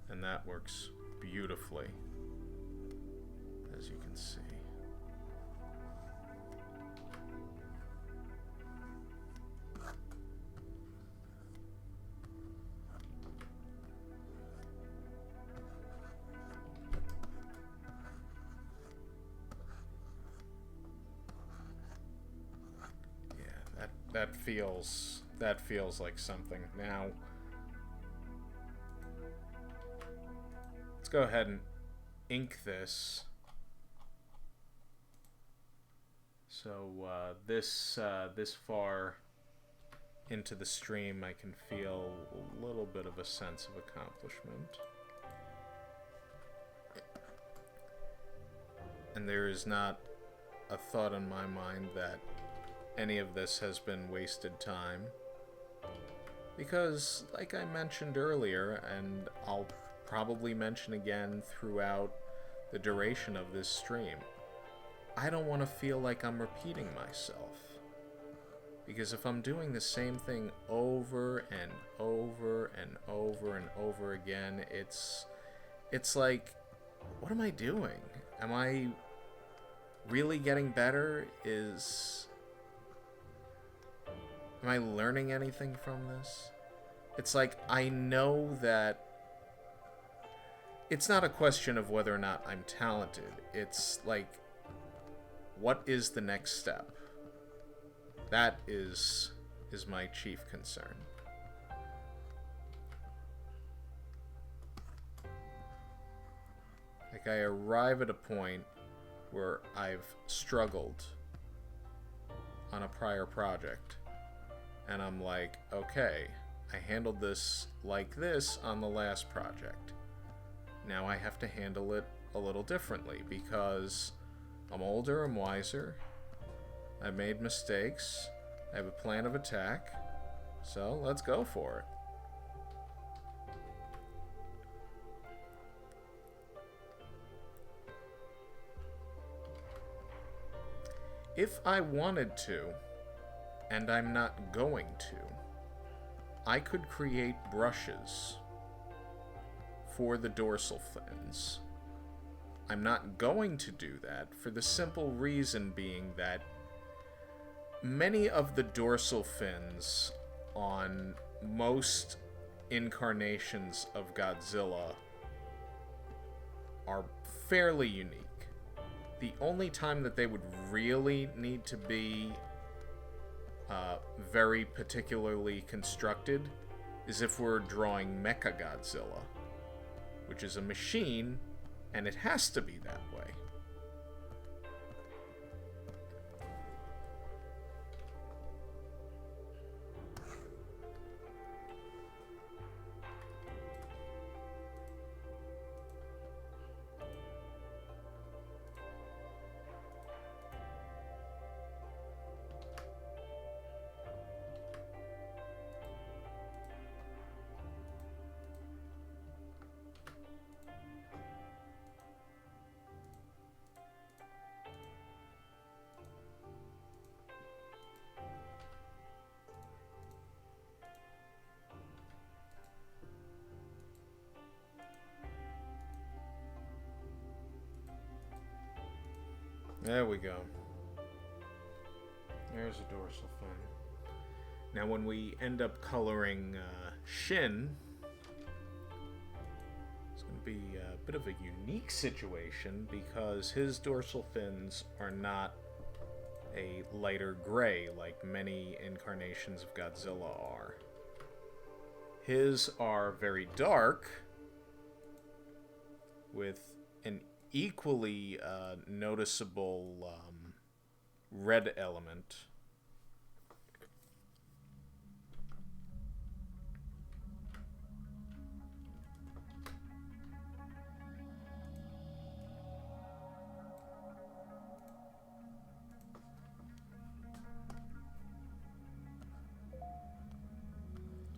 And that works beautifully, as you can see. That feels like something. Now, let's go ahead and ink this. So this far into the stream, I can feel a little bit of a sense of accomplishment. And there is not a thought in my mind that any of this has been wasted time. Because, like I mentioned earlier, and I'll probably mention again throughout the duration of this stream, I don't want to feel like I'm repeating myself. Because if I'm doing the same thing over and over and over and over again, it's like, what am I doing? Am I really getting better? Am I learning anything from this? It's like, I know that it's not a question of whether or not I'm talented. It's like, what is the next step? That is my chief concern. Like, I arrive at a point where I've struggled on a prior project. And I'm like, okay, I handled this like this on the last project. Now I have to handle it a little differently because I'm older, I'm wiser, I made mistakes, I have a plan of attack, so let's go for it. If I wanted to, and I'm not going to, I could create brushes for the dorsal fins. I'm not going to do that for the simple reason being that many of the dorsal fins on most incarnations of Godzilla are fairly unique. The only time that they would really need to be very particularly constructed is if we're drawing Mecha Godzilla, which is a machine, and it has to be that way. There we go. There's a dorsal fin. Now when we end up coloring Shin, it's going to be a bit of a unique situation because his dorsal fins are not a lighter gray like many incarnations of Godzilla are. His are very dark with an equally noticeable red element.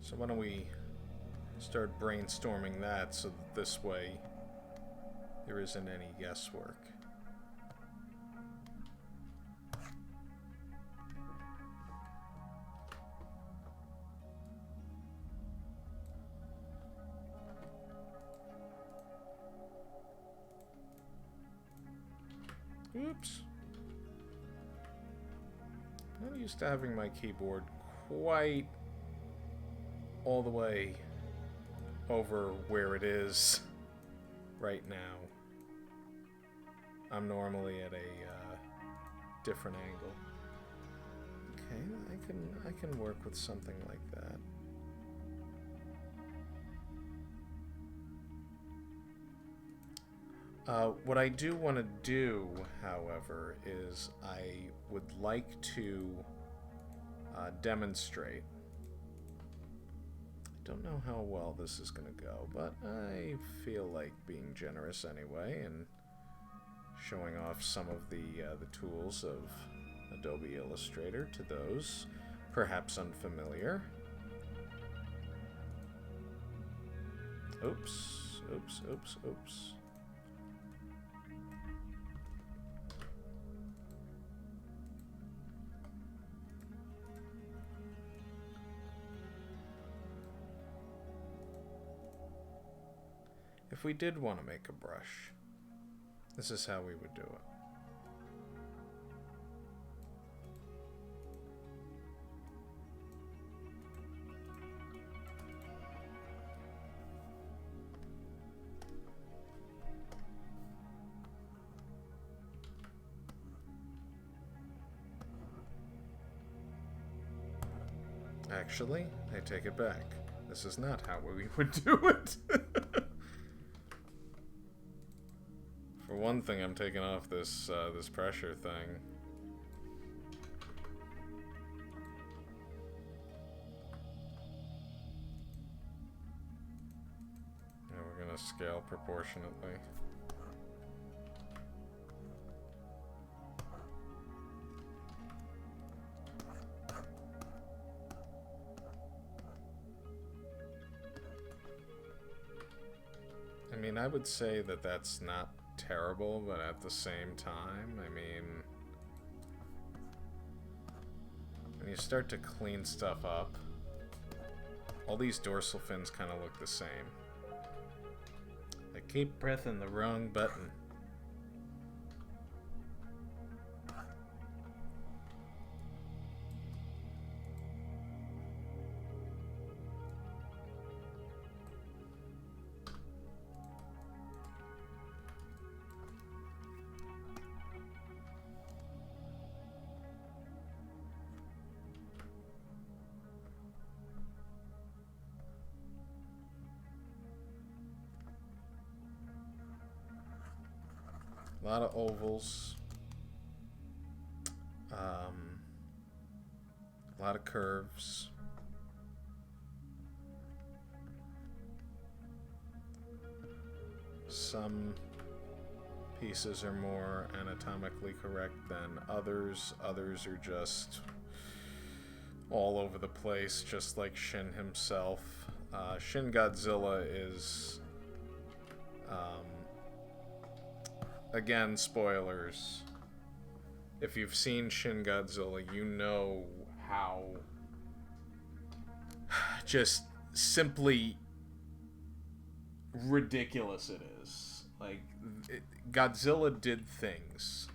So why don't we start brainstorming that so that this way there isn't any guesswork. Oops. I'm not used to having my keyboard quite all the way over where it is right now. I'm normally at a different angle. Okay, I can work with something like that. What I do want to do, however, is I would like to demonstrate. I don't know how well this is going to go, but I feel like being generous anyway and showing off some of the tools of Adobe Illustrator to those perhaps unfamiliar. Oops, oops, oops, oops. If we did want to make a brush, this is how we would do it. Actually, I take it back. This is not how we would do it. For one thing, I'm taking off this this pressure thing. And we're gonna scale proportionately. I mean, I would say that that's not terrible, but at the same time, I mean, when you start to clean stuff up, all these dorsal fins kind of look the same. I keep pressing the wrong button. A lot of ovals, a lot of curves. Some pieces are more anatomically correct than others. Others are just all over the place, just like Shin himself. Shin Godzilla is... again, spoilers. If you've seen Shin Godzilla, you know how just simply ridiculous it is. Like, Godzilla did things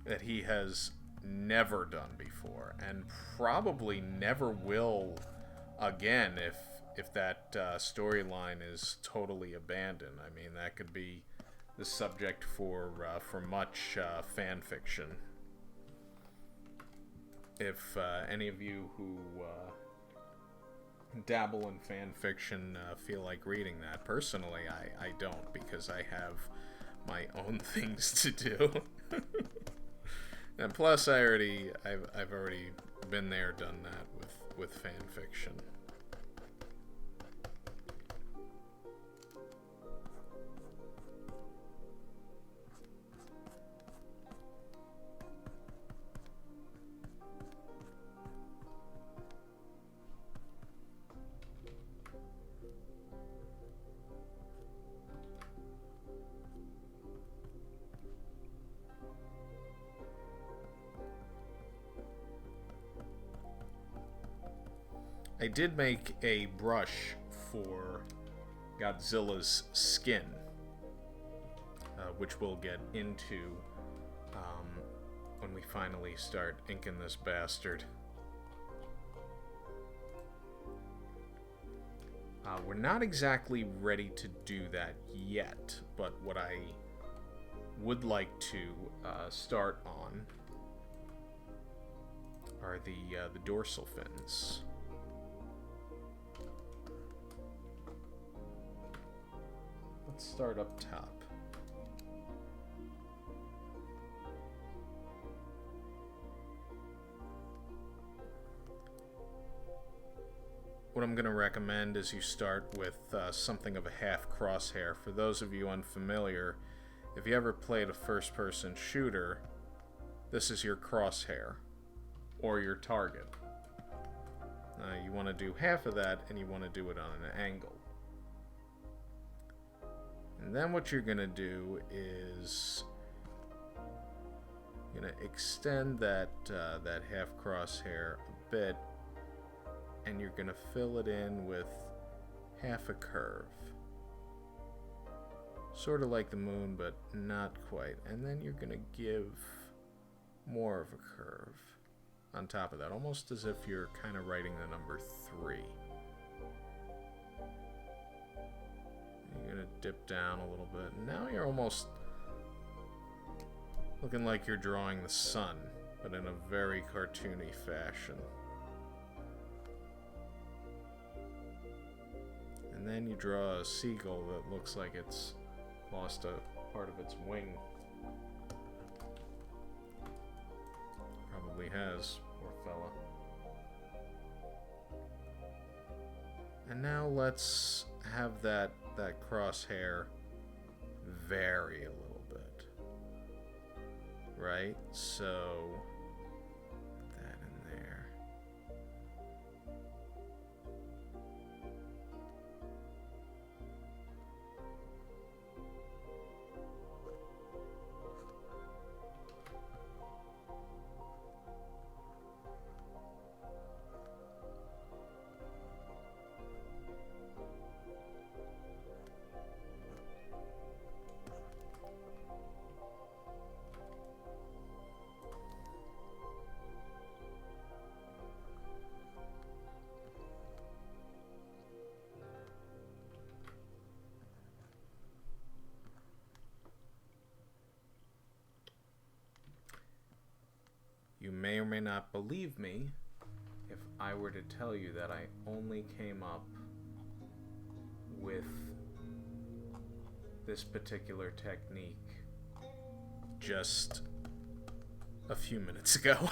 that he has never done before, and probably never will again if that storyline is totally abandoned. I mean, that could be the subject for much fan fiction. If any of you who dabble in fan fiction feel like reading that, personally, I don't, because I have my own things to do. And plus, I've already been there, done that with fan fiction. I did make a brush for Godzilla's skin, which we'll get into when we finally start inking this bastard. We're not exactly ready to do that yet, but what I would like to start on are the dorsal fins. Let's start up top. What I'm going to recommend is you start with something of a half crosshair. For those of you unfamiliar, if you ever played a first-person shooter, this is your crosshair, or your target. You want to do half of that, and you want to do it on an angle. And then what you're going to do is you're going to extend that half crosshair a bit, and you're going to fill it in with half a curve. Sort of like the moon, but not quite. And then you're going to give more of a curve on top of that, almost as if you're kind of writing the number 3. You're going to dip down a little bit. Now you're almost looking like you're drawing the sun, but in a very cartoony fashion. And then you draw a seagull that looks like it's lost a part of its wing. Probably has, poor fella. And now let's have that crosshair vary a little bit. Right? So put that in there. You may or may not believe me if I were to tell you that I only came up with this particular technique just a few minutes ago.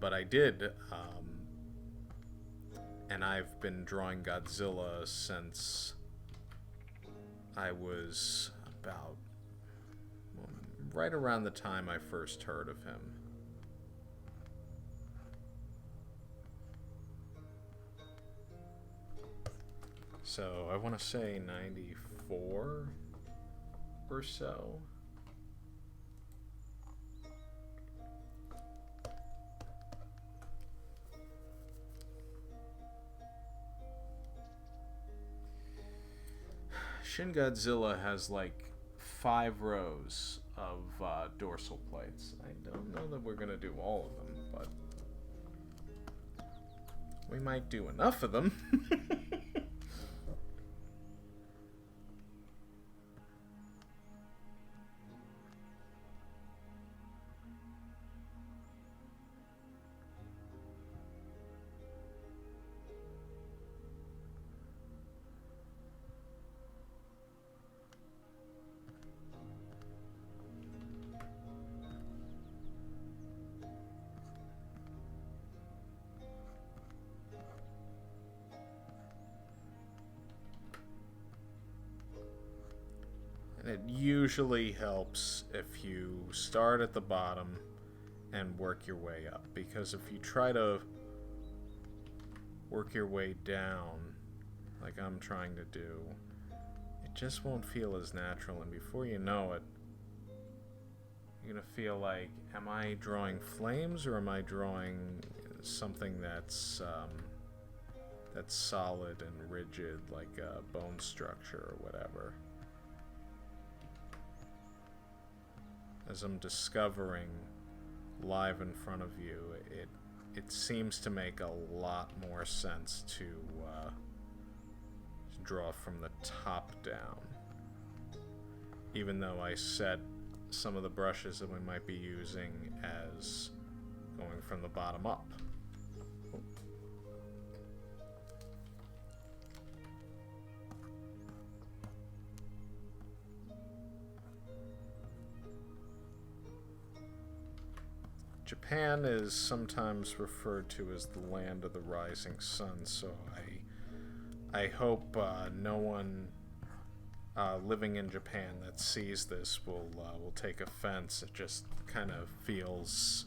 But I did, and I've been drawing Godzilla since I was about right around the time I first heard of him. So I want to say 94 or so. Shin Godzilla has like 5 rows of dorsal plates. I don't know that we're going to do all of them, but we might do enough of them. It usually helps if you start at the bottom and work your way up, because if you try to work your way down like I'm trying to do, it just won't feel as natural, and before you know it, you're gonna feel like, am I drawing flames or am I drawing something that's solid and rigid, like a bone structure or whatever? As I'm discovering live in front of you, it seems to make a lot more sense to draw from the top down. Even though I set some of the brushes that we might be using as going from the bottom up. Japan is sometimes referred to as the land of the rising sun, so I hope no one living in Japan that sees this will take offense. It just kind of feels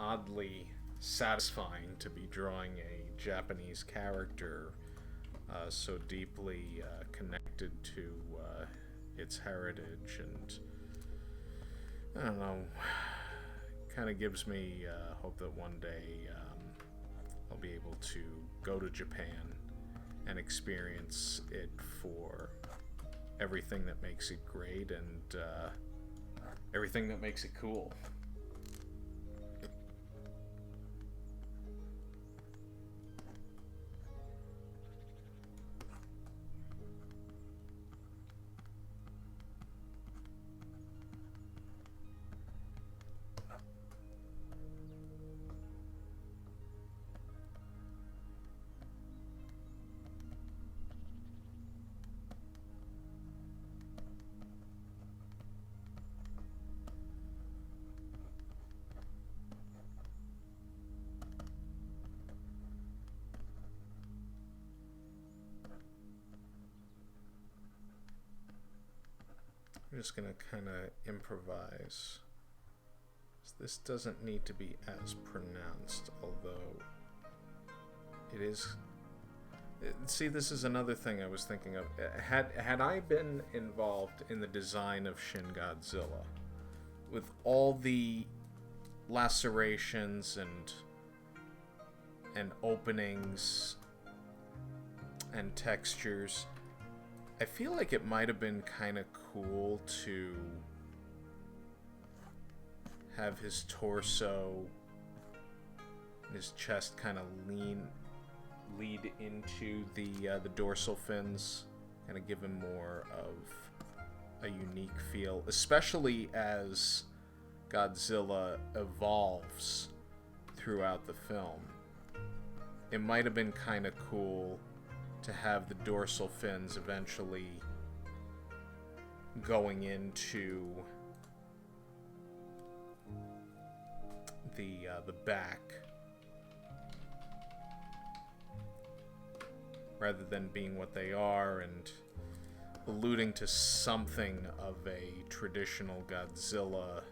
oddly satisfying to be drawing a Japanese character so deeply connected to its heritage, and I don't know, kind of gives me hope that one day I'll be able to go to Japan and experience it for everything that makes it great and everything that makes it cool. I'm just going to kind of improvise. This doesn't need to be as pronounced, although it is. See, this is another thing I was thinking of. Had I been involved in the design of Shin Godzilla, with all the lacerations and openings and textures, I feel like it might have been kind of cool to have his torso, his chest kind of lead into the dorsal fins, kind of give him more of a unique feel, especially as Godzilla evolves throughout the film. It might have been kind of cool to have the dorsal fins eventually going into the back, rather than being what they are and alluding to something of a traditional Godzilla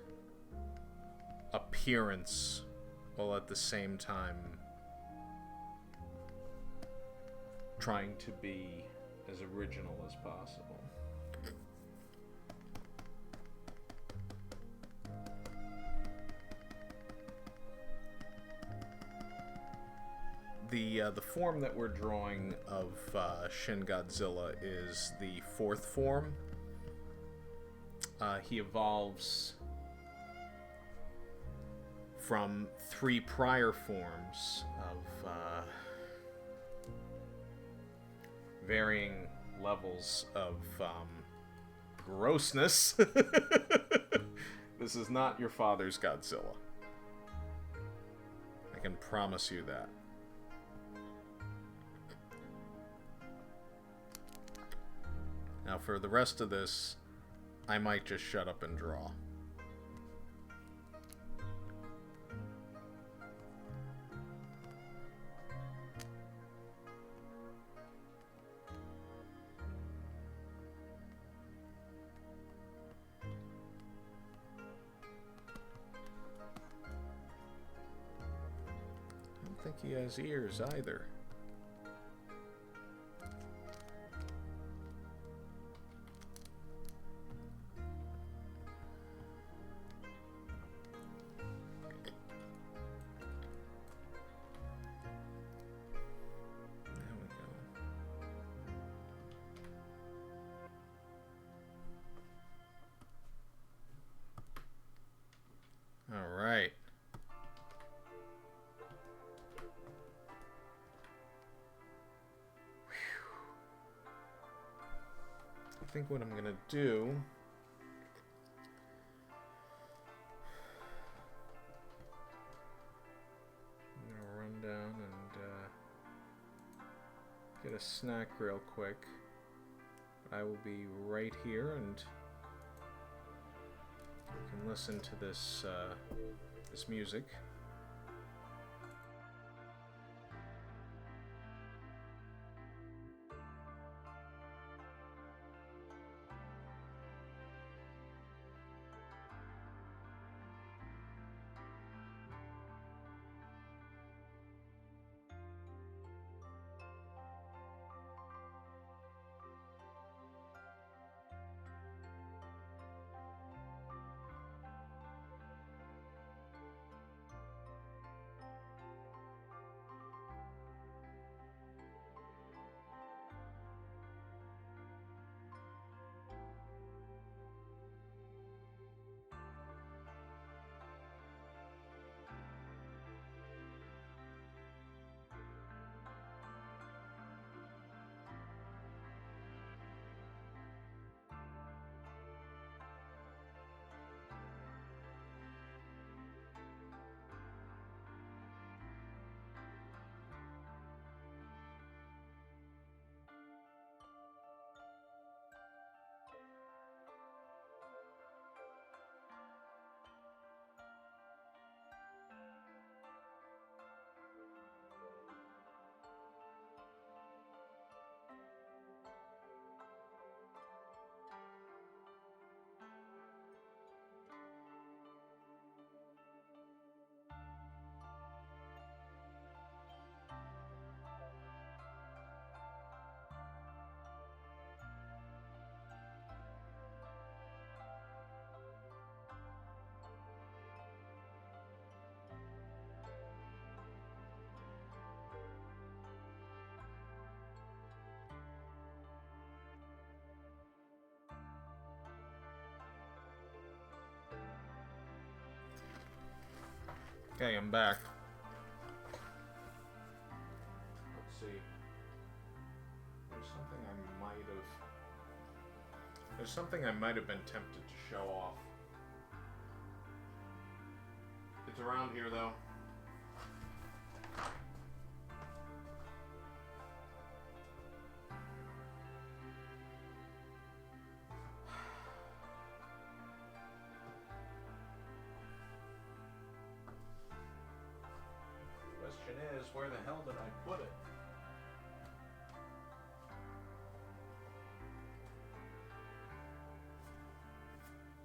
appearance, while at the same time trying to be as original as possible. the form that we're drawing of Shin Godzilla is the fourth form. He evolves from 3 prior forms of varying levels of grossness. This is not your father's Godzilla. I can promise you that. Now for the rest of this, I might just shut up and draw. I don't think he has ears either. Alright. I think what I'm gonna do I'm gonna run down and get a snack real quick. I will be right here and you can listen to this this music. Okay, I'm back. Let's see. There's something I might have been tempted to show off. It's around here though. Question is, where the hell did I put it?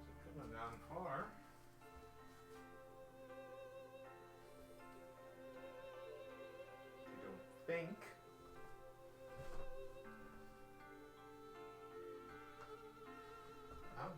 It couldn't have gone far. I don't think. Oh.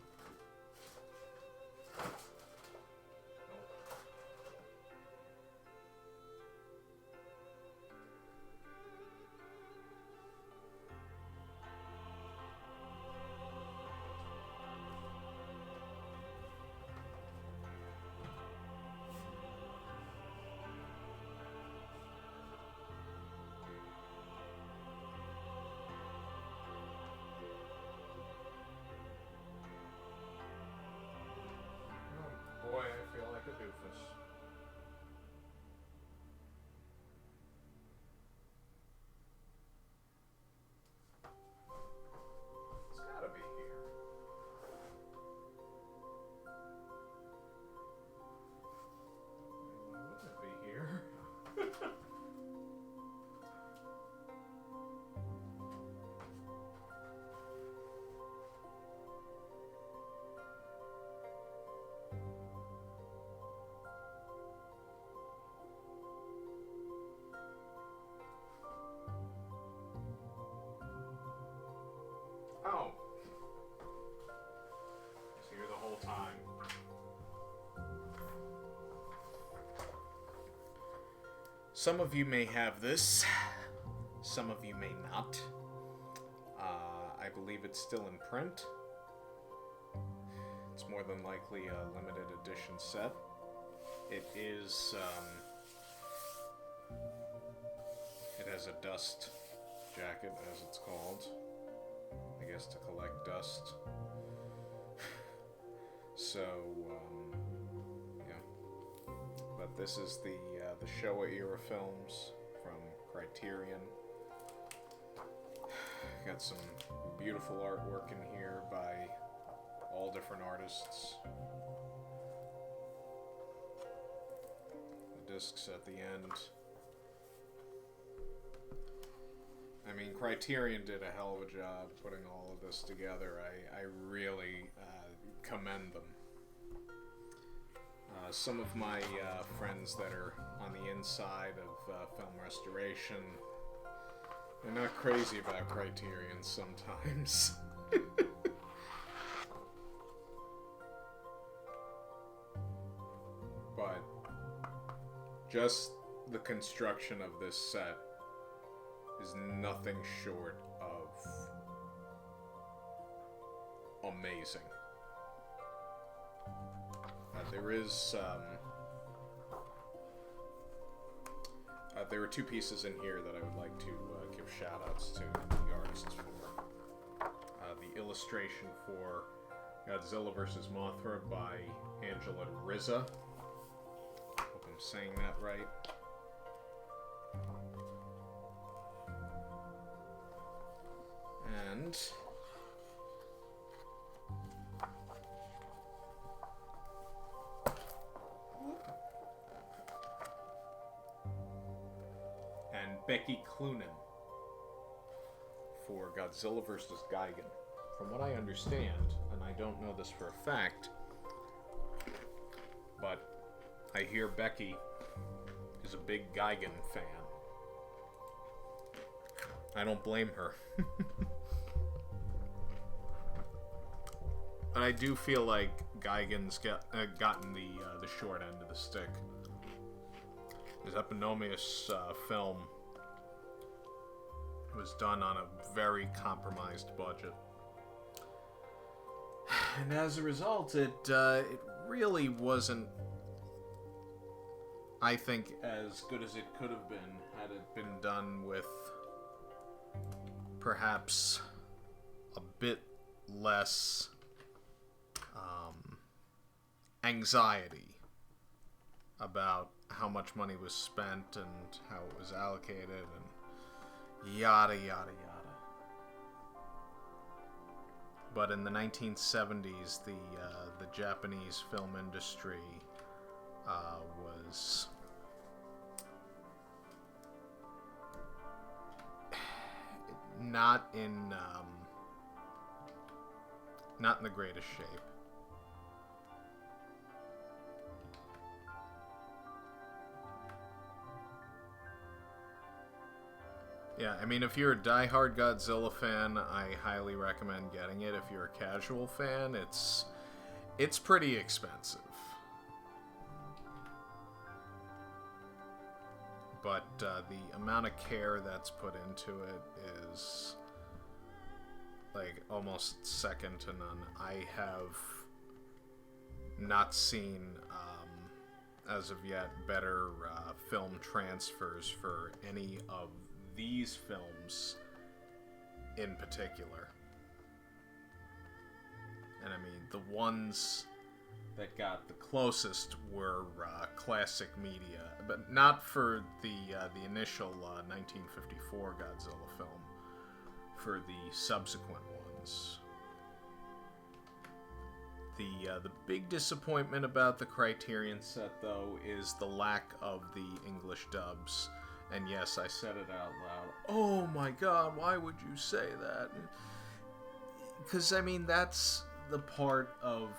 Some of you may have this, some of you may not. I believe it's still in print. It's more than likely a limited edition set. It is, it has a dust jacket, as it's called. I guess to collect dust. So, yeah. But this is the Showa era films from Criterion. Got some beautiful artwork in here by all different artists. The discs at the end. I mean, Criterion did a hell of a job putting all of this together. I really commend them. Some of my friends that are on the inside of film restoration, they're not crazy about Criterion sometimes. But just the construction of this set is nothing short of amazing. There are two pieces in here that I would like to give shout-outs to the artists for. The illustration for Godzilla vs. Mothra by Angela Rizza. Hope I'm saying that right. And Becky Cloonan for Godzilla vs. Gigan. From what I understand, and I don't know this for a fact, but I hear Becky is a big Gigan fan. I don't blame her. And I do feel like Gigan's gotten the short end of the stick. His eponymous film was done on a very compromised budget. And as a result, it really wasn't, I think, as good as it could have been had it been done with perhaps a bit less anxiety about how much money was spent and how it was allocated and yada yada yada. But in the 1970s, the Japanese film industry was not in the greatest shape. Yeah, I mean, if you're a diehard Godzilla fan, I highly recommend getting it. If you're a casual fan, it's pretty expensive. But the amount of care that's put into it is like almost second to none. I have not seen, as of yet, better film transfers for any of these films in particular. And I mean, the ones that got the closest were classic media, but not for the initial 1954 Godzilla film, for the subsequent ones. The big disappointment about the Criterion set, though, is the lack of the English dubs. And yes, I said it out loud. Oh my god, why would you say that? Because, I mean, that's the part of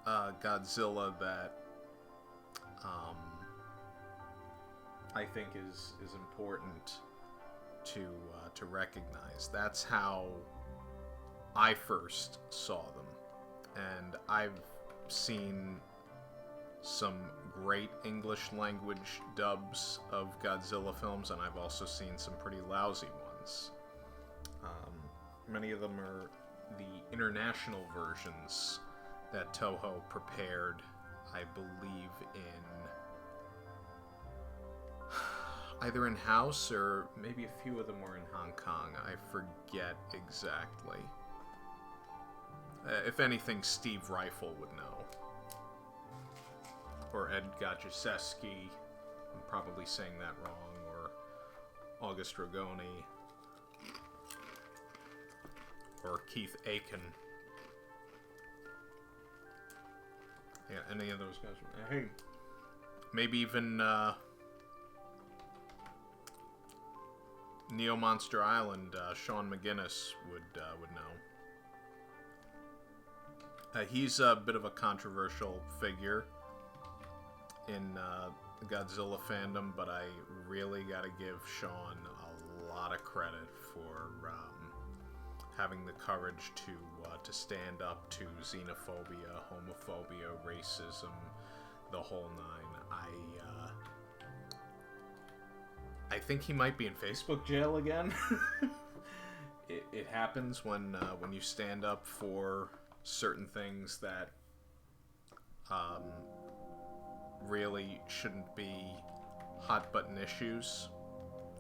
Godzilla that I think is important to recognize. That's how I first saw them. And I've seen some great English language dubs of Godzilla films, and I've also seen some pretty lousy ones. Many of them are the international versions that Toho prepared, I believe, in either in-house or maybe a few of them were in Hong Kong. I forget exactly. If anything, Steve Rifle would know. Or Ed Gajiseski, I'm probably saying that wrong, or August Ragoni, or Keith Aiken. Yeah, any of those guys. Hey, maybe even Neo Monster Island, Sean McGinnis would know. He's a bit of a controversial figure in the Godzilla fandom, but I really gotta give Sean a lot of credit for having the courage to stand up to xenophobia, homophobia, racism, the whole nine. I think he might be in Facebook jail again. It happens when you stand up for certain things that really shouldn't be hot button issues,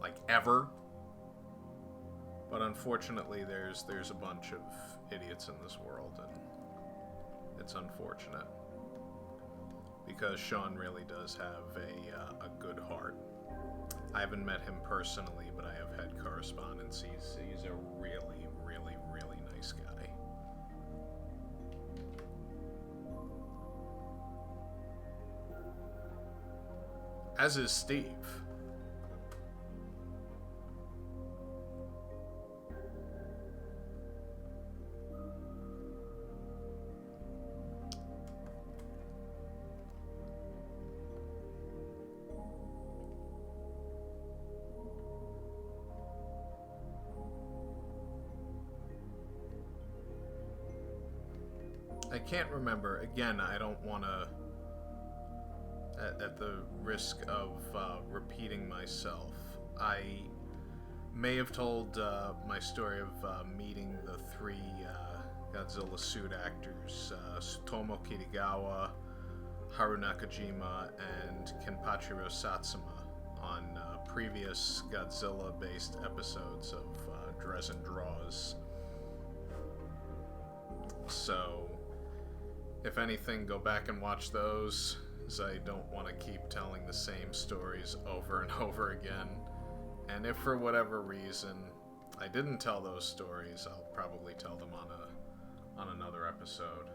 like ever. But unfortunately, there's a bunch of idiots in this world, and it's unfortunate because Sean really does have a good heart. I haven't met him personally, but I have had correspondence. He's a really, really, really nice guy. As is Steve. I can't remember. Again, I don't want to, at the risk of repeating myself, I may have told my story of meeting the three Godzilla suit actors, Tsutomu Kitagawa, Haru Nakajima, and Kenpachiro Satsuma on previous Godzilla-based episodes of Drezen Draws. So, if anything, go back and watch those, as I don't want to keep telling the same stories over and over again. And if for whatever reason I didn't tell those stories, I'll probably tell them on another episode.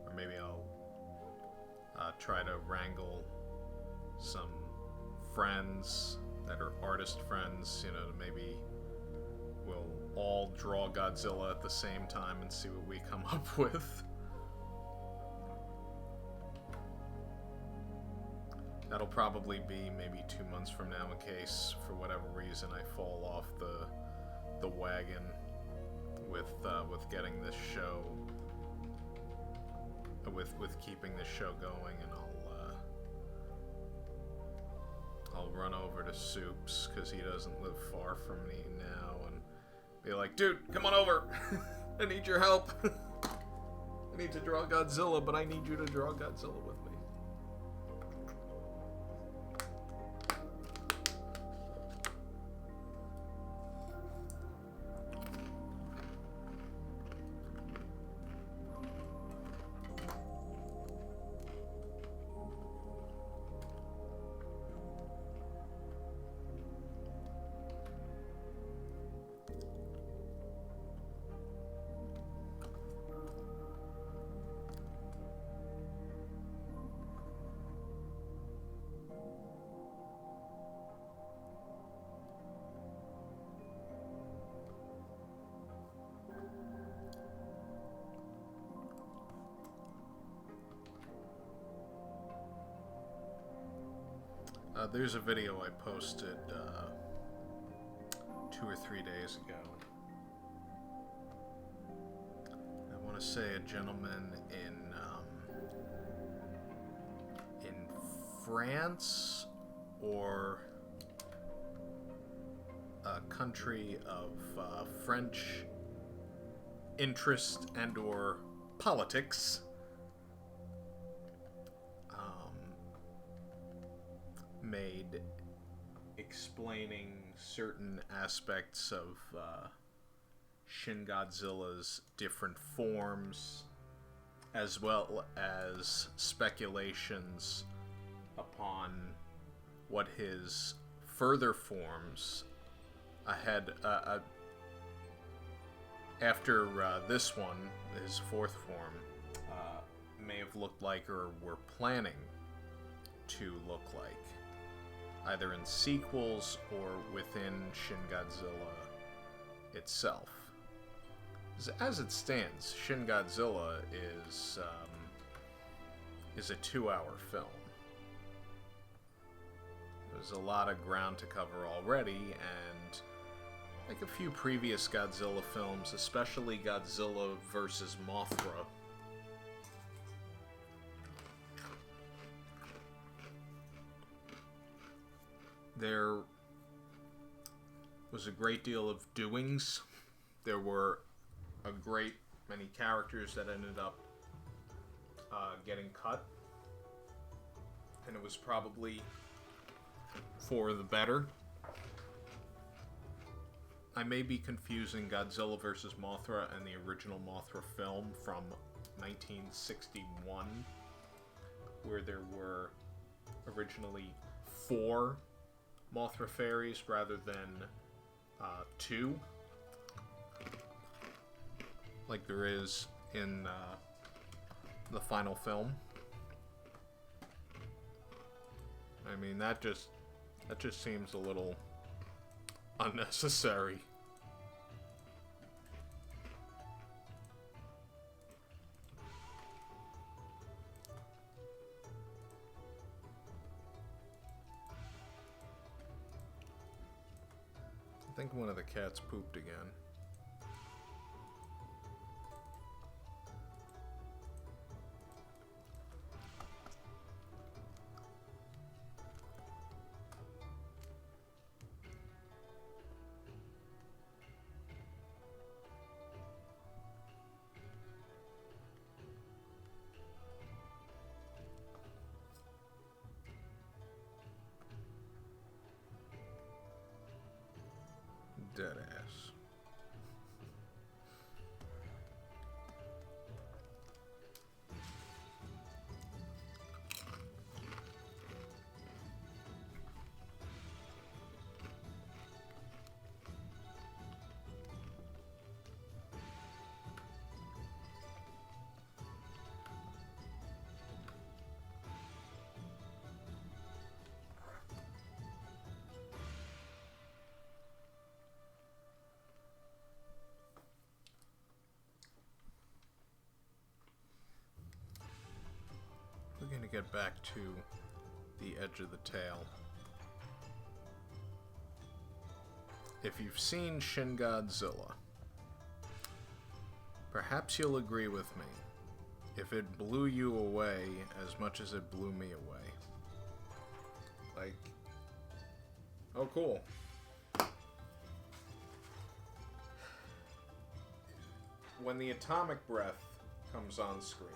Or maybe I'll try to wrangle some friends that are artist friends, to maybe we'll all draw Godzilla at the same time and see what we come up with. That'll probably be maybe 2 months from now, in case for whatever reason I fall off the wagon with getting this show, with keeping this show going, and I'll run over to Soups, because he doesn't live far from me now, and be like, dude, come on over. I need your help. I need to draw Godzilla, but I need you to draw Godzilla with me. There's a video I posted 2 or 3 days ago. I want to say a gentleman in France or a country of French interest and or politics made explaining certain aspects of Shin Godzilla's different forms, as well as speculations upon what his further forms ahead after this one, his fourth form, may have looked like or were planning to look like, either in sequels or within Shin Godzilla itself. As it stands, Shin Godzilla is a 2-hour film. There's a lot of ground to cover already, and like a few previous Godzilla films, especially Godzilla vs. Mothra, there was a great deal of doings. There were a great many characters that ended up getting cut, and it was probably for the better. I may be confusing Godzilla vs. Mothra and the original Mothra film from 1961, where there were originally 4 Mothra fairies rather than 2, like there is in the final film. I mean, that just seems a little unnecessary. I think one of the cats pooped again. Dead ass. We're going to get back to the edge of the tail. If you've seen Shin Godzilla, perhaps you'll agree with me. If it blew you away as much as it blew me away. Like, oh cool. When the atomic breath comes on screen,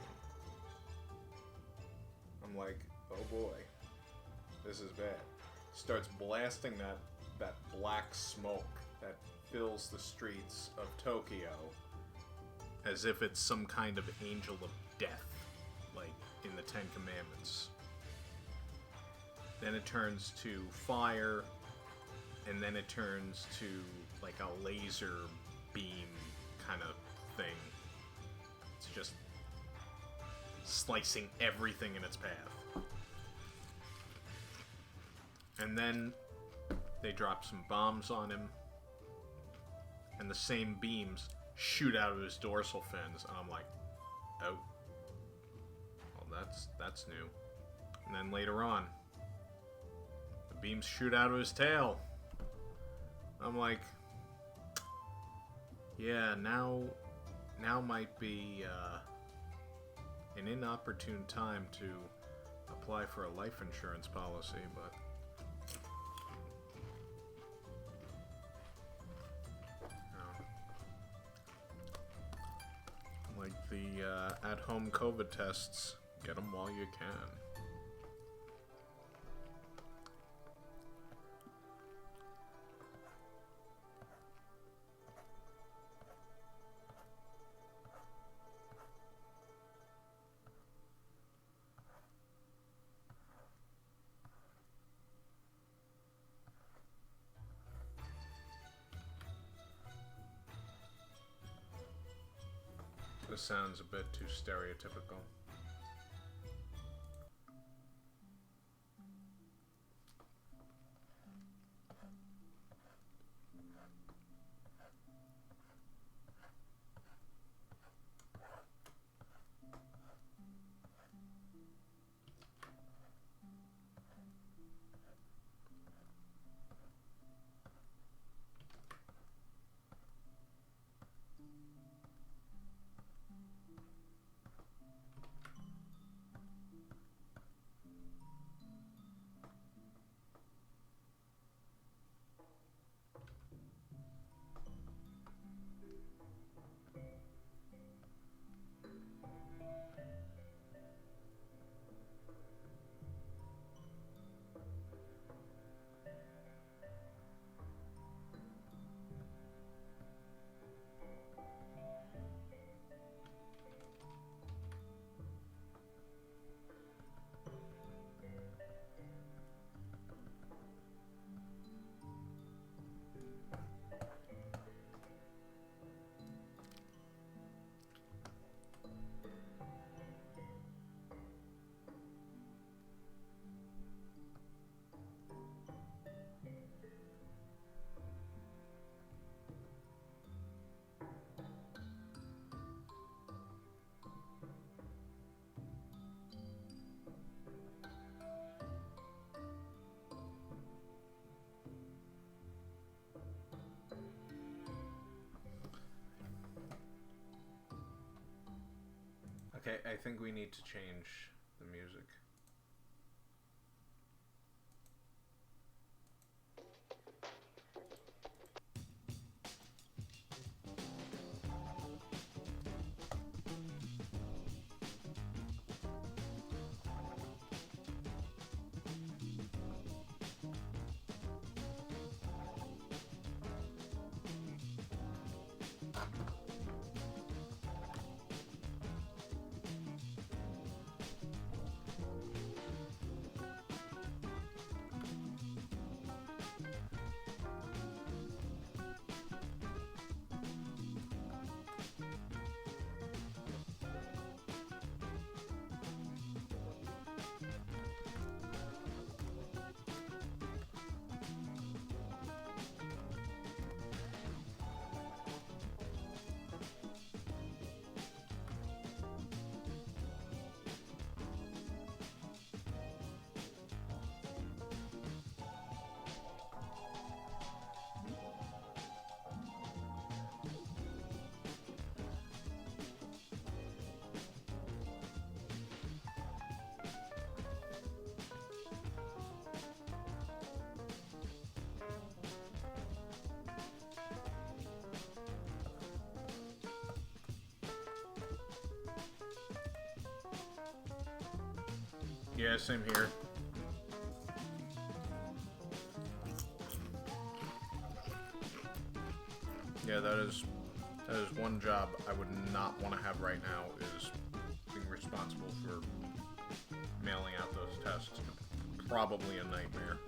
I'm like, oh boy, this is bad. Starts blasting that black smoke that fills the streets of Tokyo as if it's some kind of angel of death, like in the Ten Commandments. Then it turns to fire, and then it turns to like a laser beam kind of thing. It's just slicing everything in its path. And then they drop some bombs on him, and the same beams shoot out of his dorsal fins, and I'm like, oh, well, that's new. And then later on, the beams shoot out of his tail. I'm like, yeah, now might be an inopportune time to apply for a life insurance policy, but... Like the at-home COVID tests, get them while you can. This sounds a bit too stereotypical. Okay, I think we need to change the music. Yeah, same here. Yeah, that is one job I would not want to have right now, is being responsible for mailing out those tests. Probably a nightmare.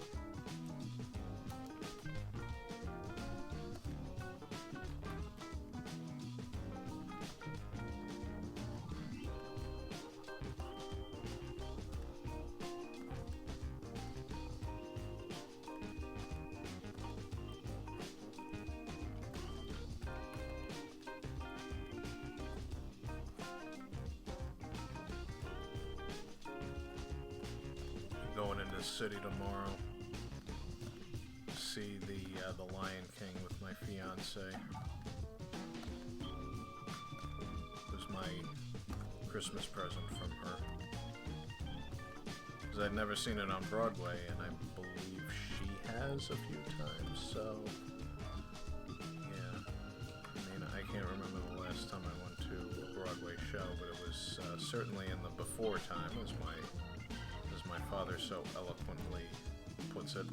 Going into the city tomorrow to see the Lion King with my fiance. It was my Christmas present from her. Because I'd never seen it on Broadway, and I believe she has a few times, so yeah. I mean, I can't remember the last time I went to a Broadway show, but it was certainly in the before time, as my father so eloquently puts it.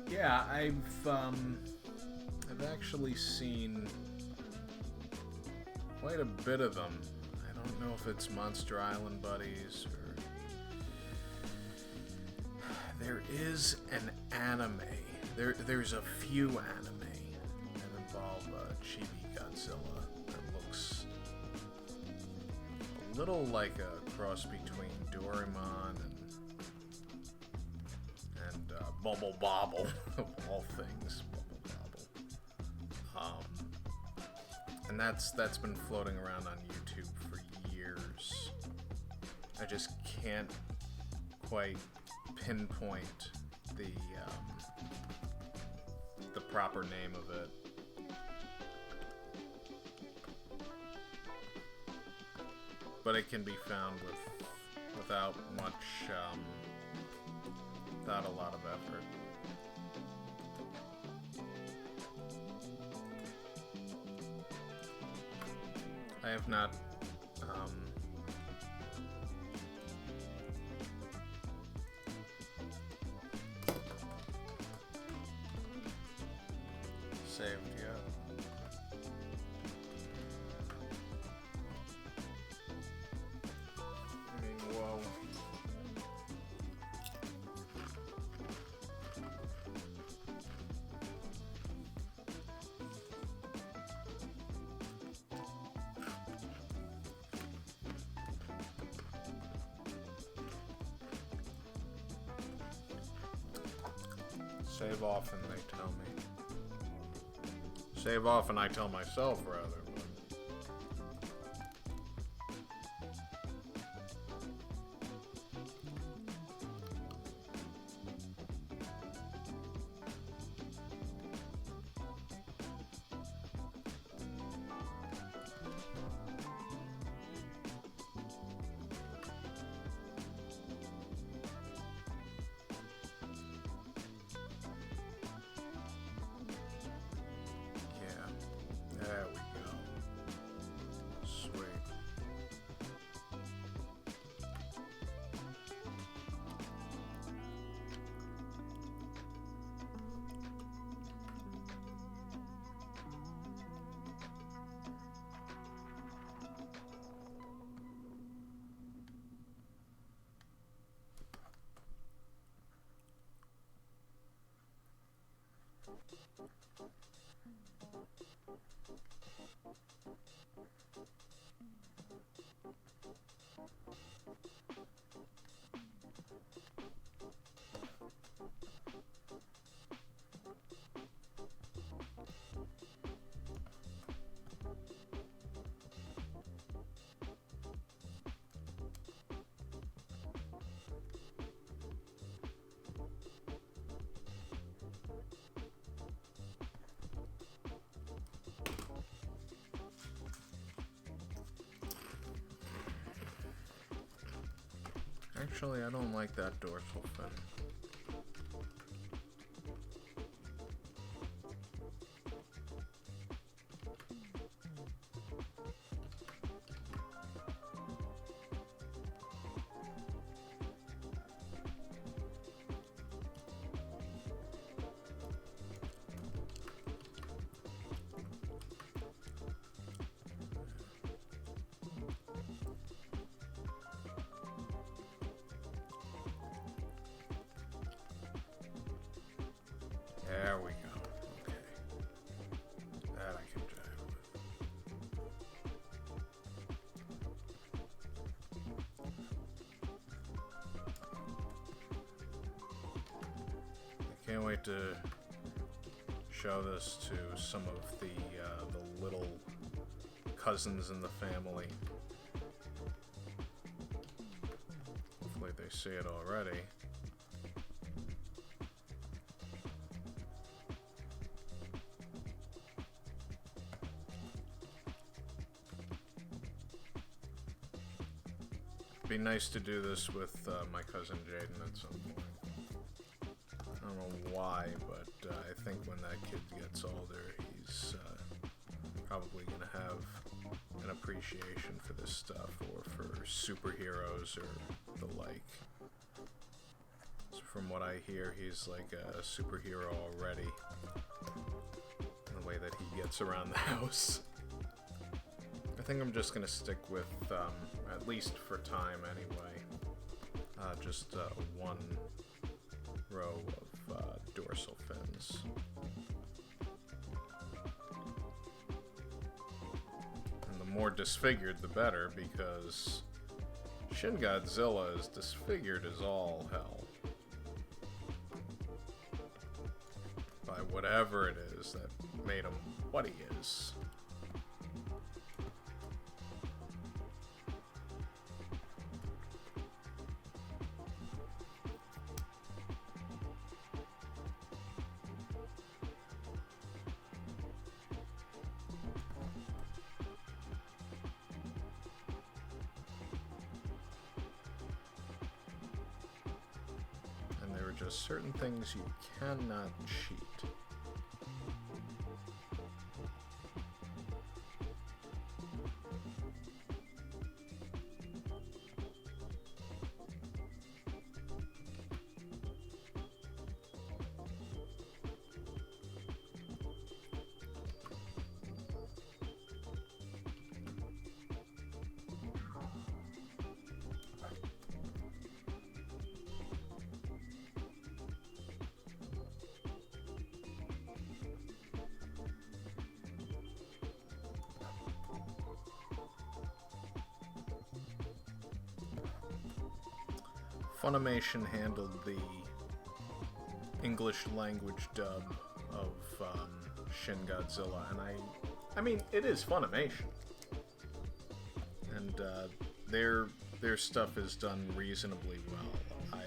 Yeah, I've actually seen quite a bit of them. I don't know if it's Monster Island Buddies or there is an anime. There's a few anime that involve chibi Godzilla that looks a little like a cross between Doraemon and Bubble Bobble, of all things, Bubble Bobble. And that's been floating around on YouTube for years. I just can't quite pinpoint the proper name of it. but it can be found without much, without a lot of effort. I have not, saved yet. I mean, whoa. Save often, they tell me. Save often, I tell myself, rather. There we go. Sweet. Actually, I don't like that dorsal fin. There we go. Okay. That I can jive with. I can't wait to show this to some of the little cousins in the family. Hopefully they see it already. Be nice to do this with my cousin Jaden at some point. I don't know why, but I think when that kid gets older, he's probably going to have an appreciation for this stuff, or for superheroes or the like. So from what I hear, he's like a superhero already, the way that he gets around the house. I think I'm just gonna stick with, at least for time anyway, just one row of dorsal fins. And the more disfigured, the better, because Shin Godzilla is disfigured as all hell. By whatever it is that made him what he is. just certain things you cannot cheat. Funimation handled the English language dub of Shin Godzilla, and I mean, it is Funimation, and their stuff is done reasonably well.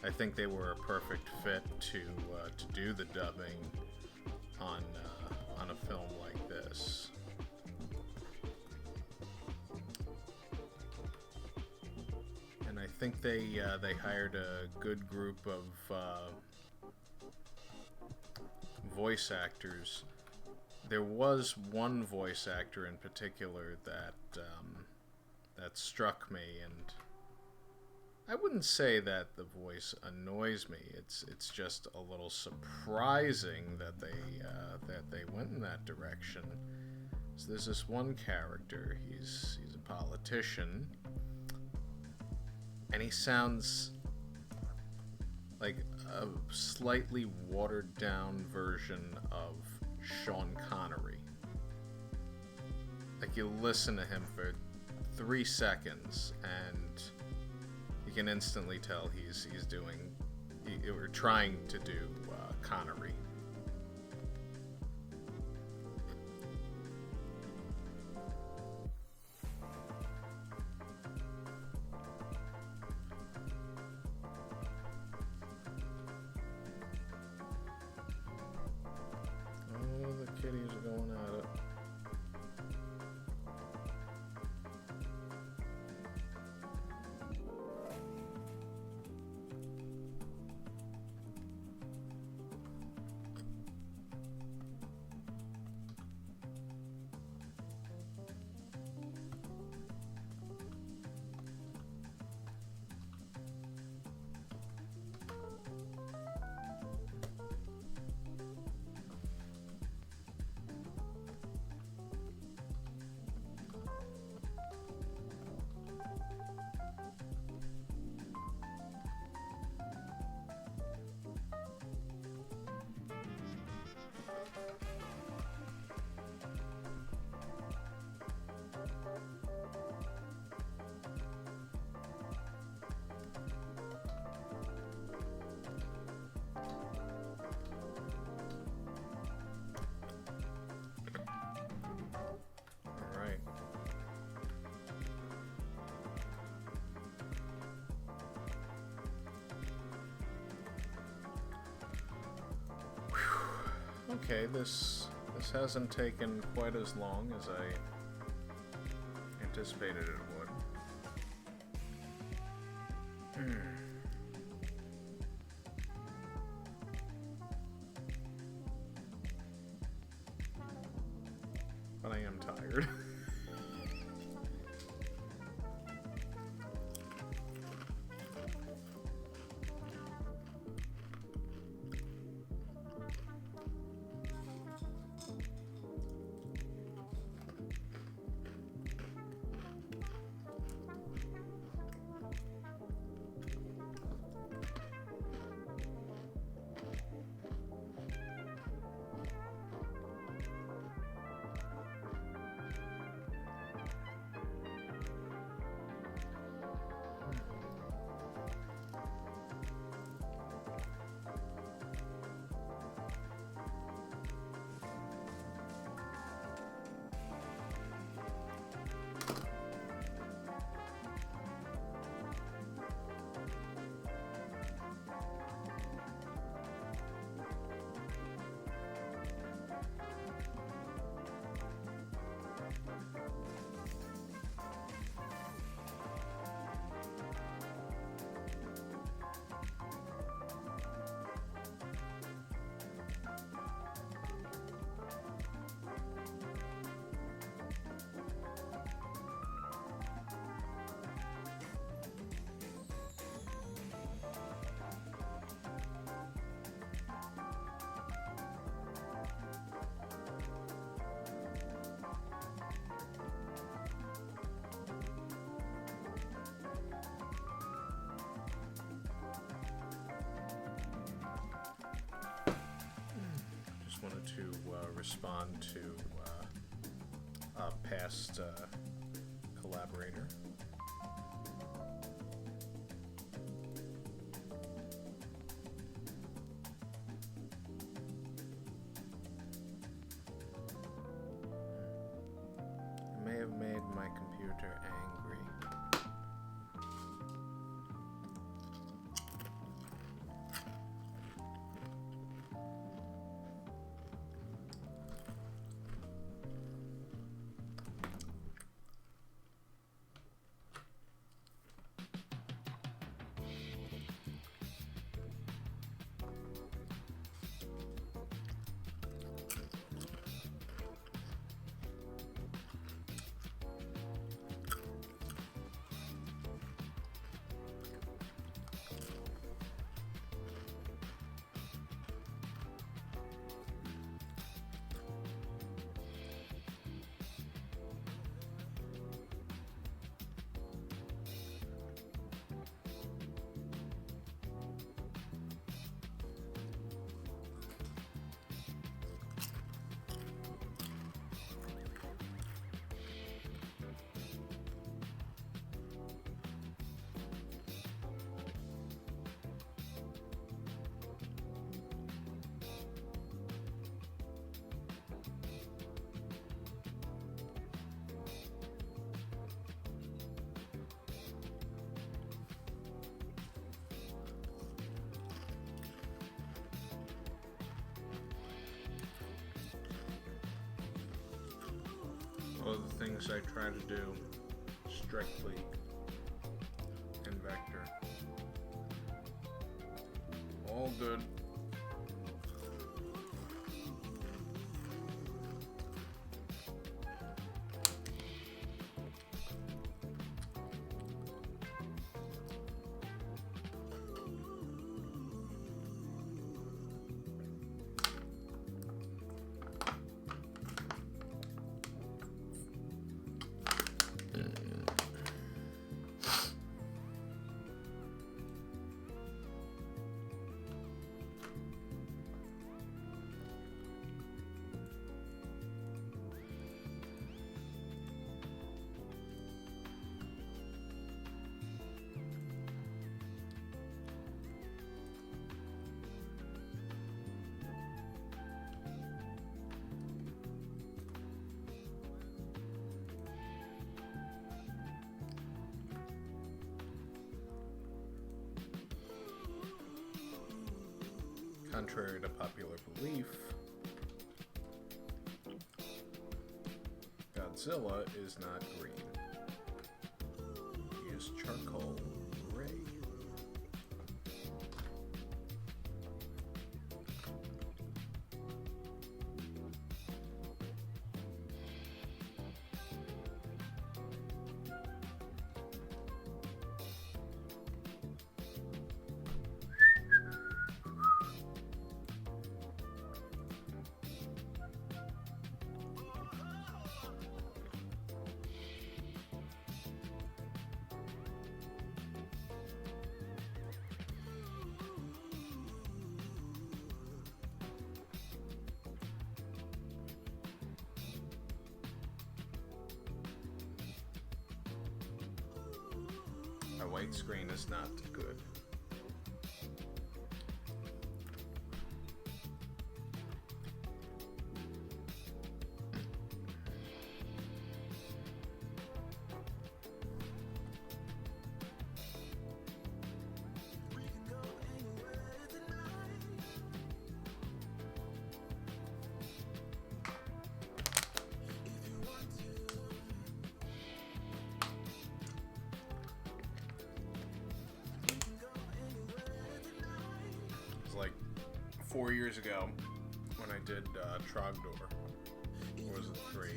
I think they were a perfect fit to do the dubbing on a film like this. I think they hired a good group of voice actors. There was one voice actor in particular that struck me, and I wouldn't say that the voice annoys me. It's just a little surprising that they went in that direction. So there's this one character. He's a politician. And he sounds like a slightly watered down version of Sean Connery. Like, you listen to him for 3 seconds and you can instantly tell he's trying to do Connery. Kitties are going at it. Okay, this hasn't taken quite as long as I anticipated it would. But I am tired. respond to a past collaborator. It may have made my computer angry. All the things I try to do strictly in Vector. All good. Contrary to popular belief, Godzilla is not green. He is charcoal gray. A white screen is not good. Like 4 years ago when I did Trogdor. Or was it 3?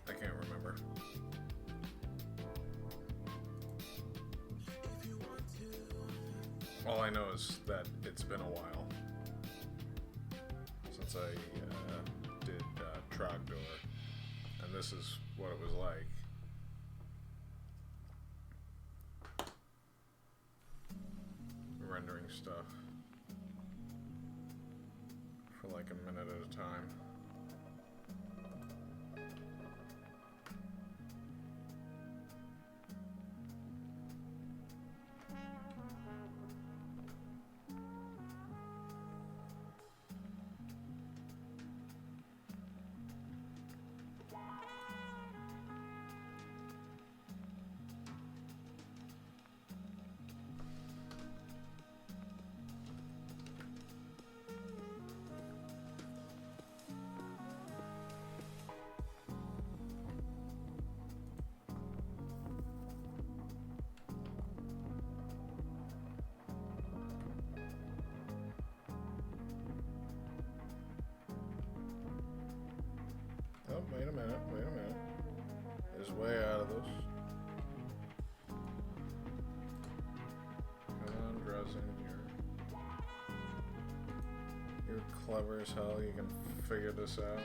I can't remember. All I know is that it's been a while since I did Trogdor, and this is what it was like. Rendering stuff for like a minute at a time. Oh, wait a minute. He's way out of this. Come on, Drezen, you're clever as hell, you can figure this out.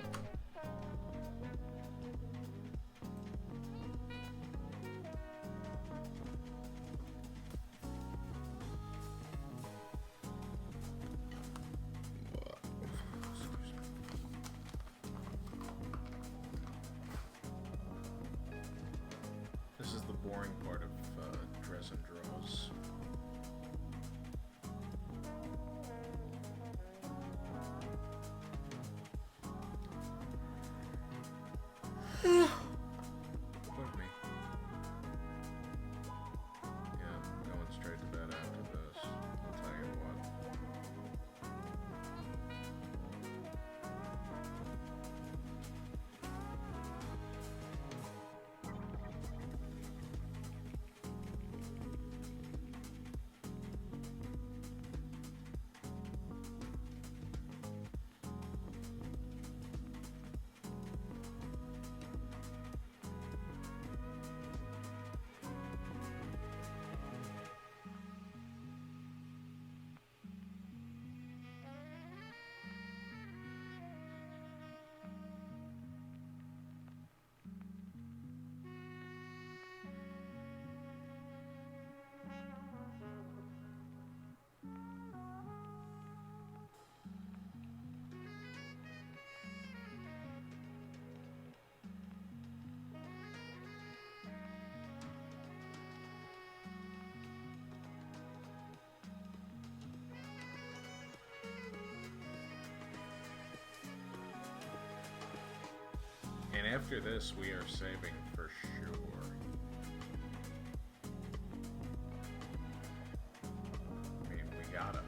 This is the boring part of Drezen draws. Pardon me. Yeah, I'm going straight to bed after this. I'll tell you what. And after this, we are saving for sure. I mean, we gotta.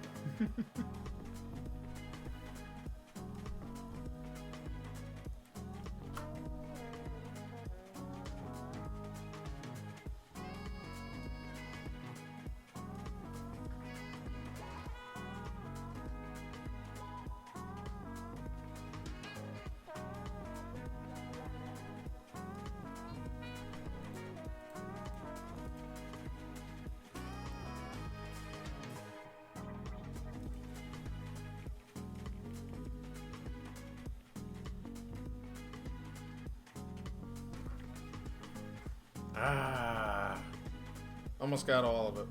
Almost got all of it.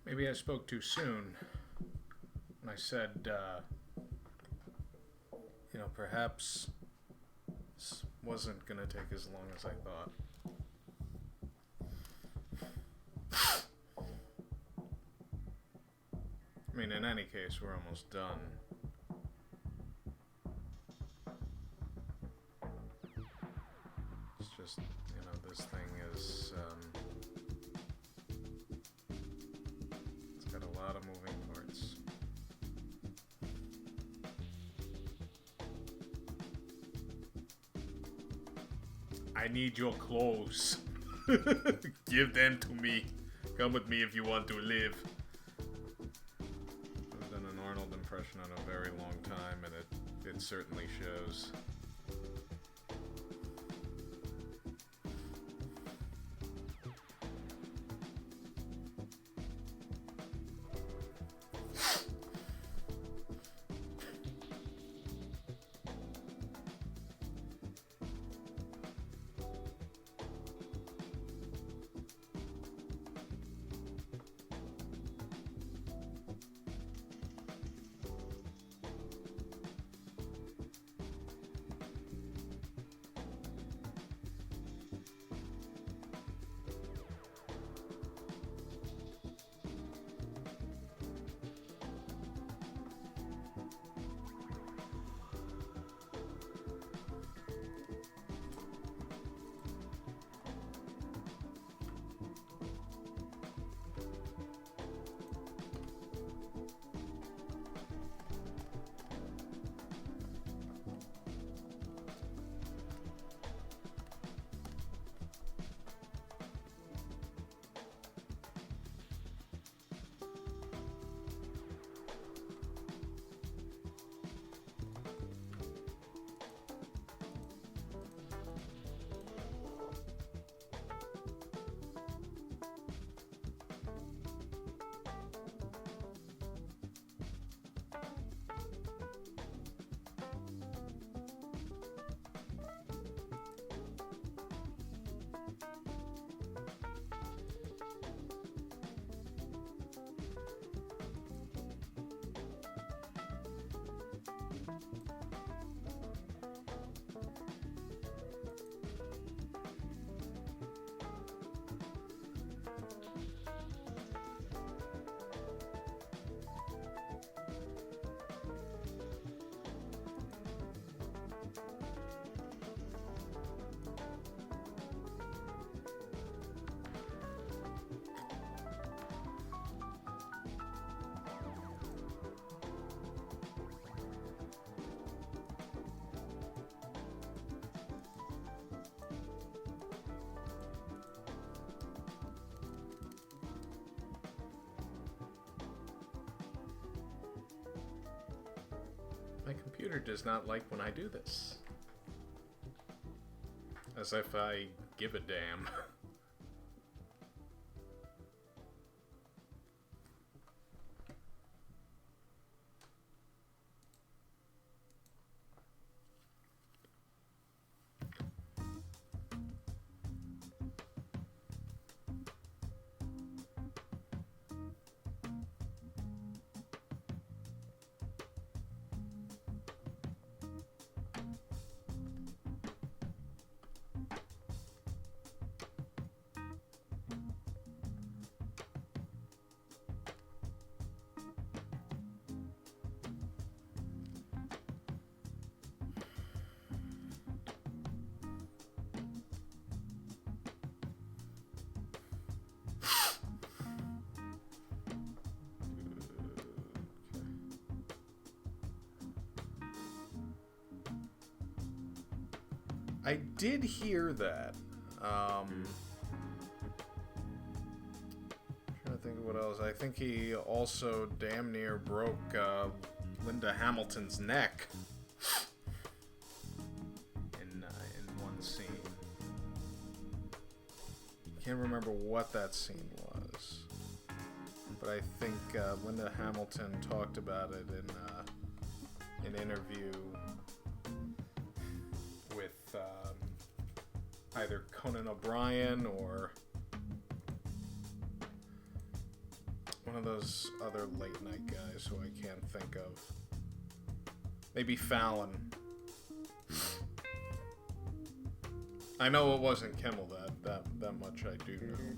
Maybe I spoke too soon when I said, perhaps this wasn't going to take as long as I thought. I mean, in any case, we're almost done. It's just, this thing is, it's got a lot of moving parts. I need your clothes. Give them to me. Come with me if you want to live. I've done an Arnold impression in a very long time, and it certainly shows. My computer does not like when I do this. As if I give a damn. I did hear that. Trying to think of what else. I think he also damn near broke Linda Hamilton's neck in one scene. Can't remember what that scene was, but I think Linda Hamilton talked about it in an interview with either Conan O'Brien or one of those other late night guys who I can't think of. Maybe Fallon. I know it wasn't Kimmel, that much I do know.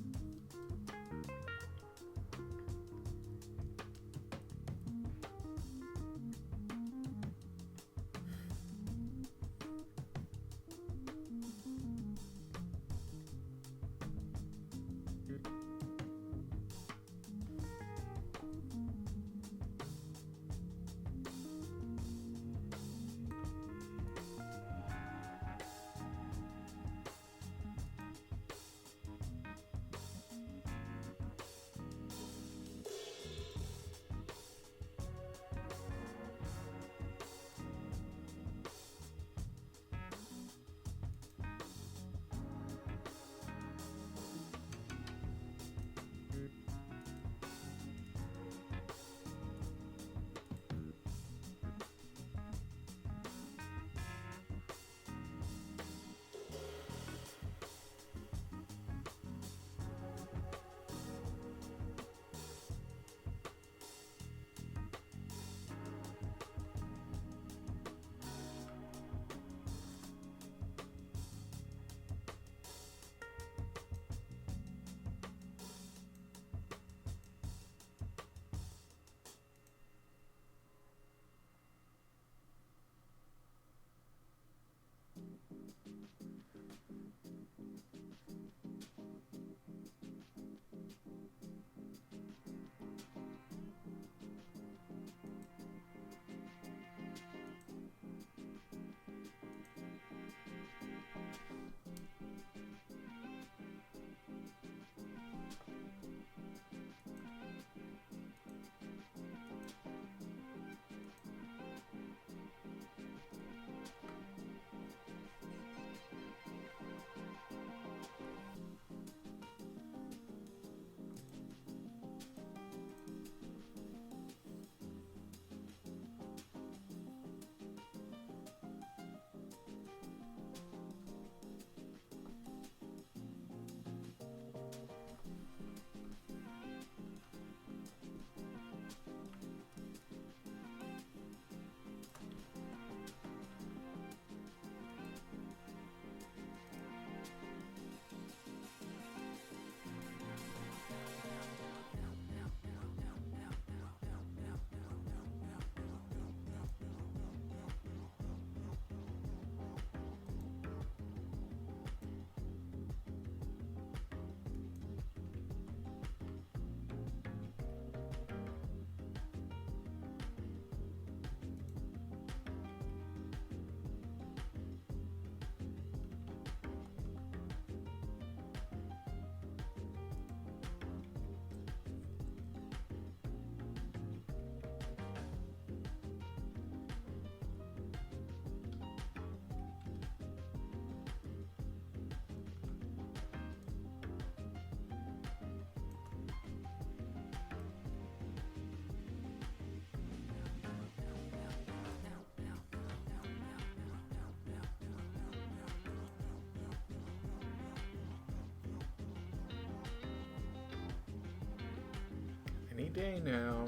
Any day now.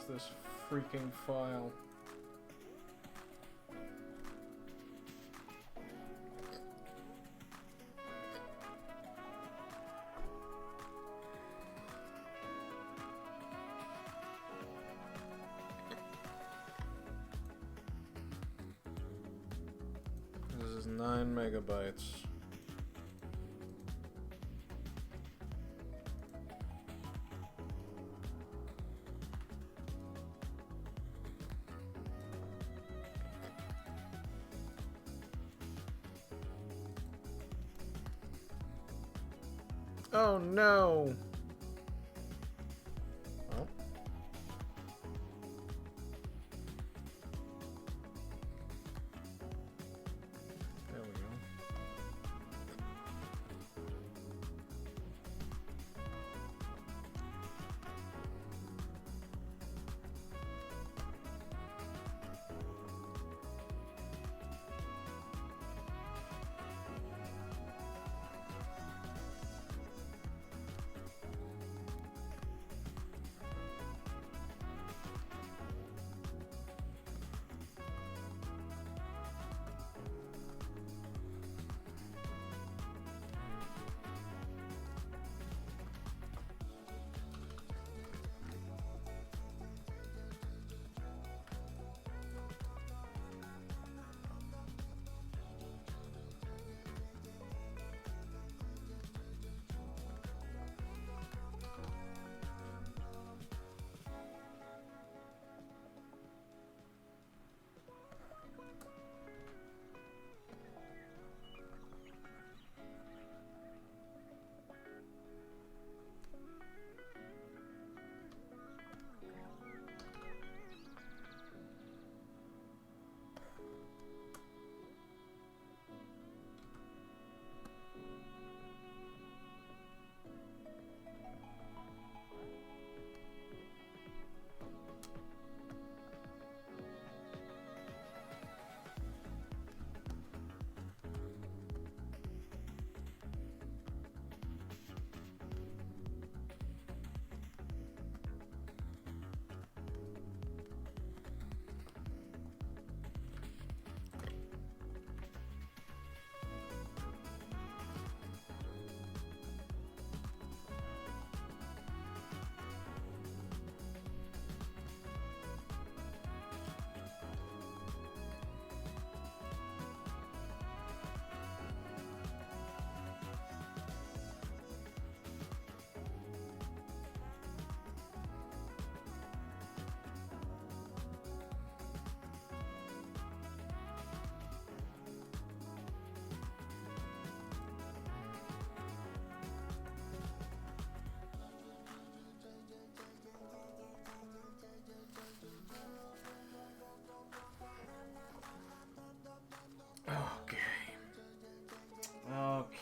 this freaking file. This is 9 megabytes. Oh no! Oh. There we go. Okay. Okay.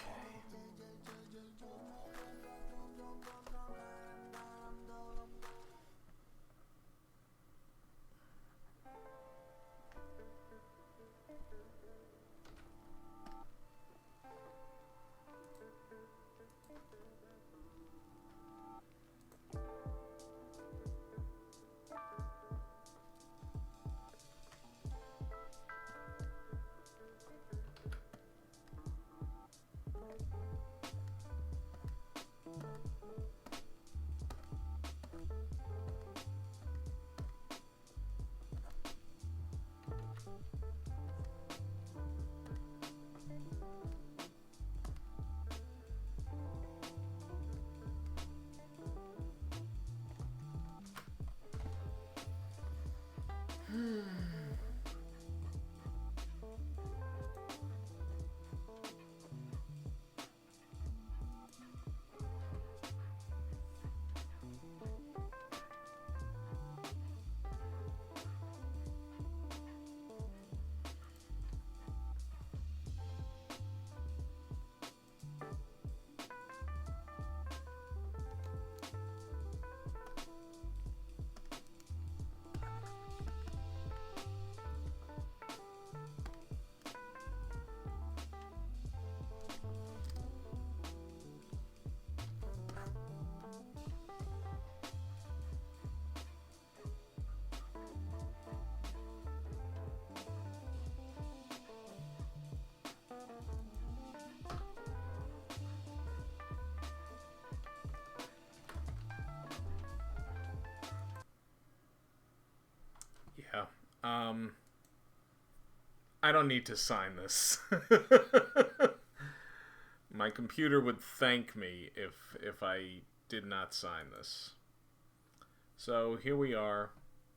I don't need to sign this. My computer would thank me if I did not sign this. So here we are,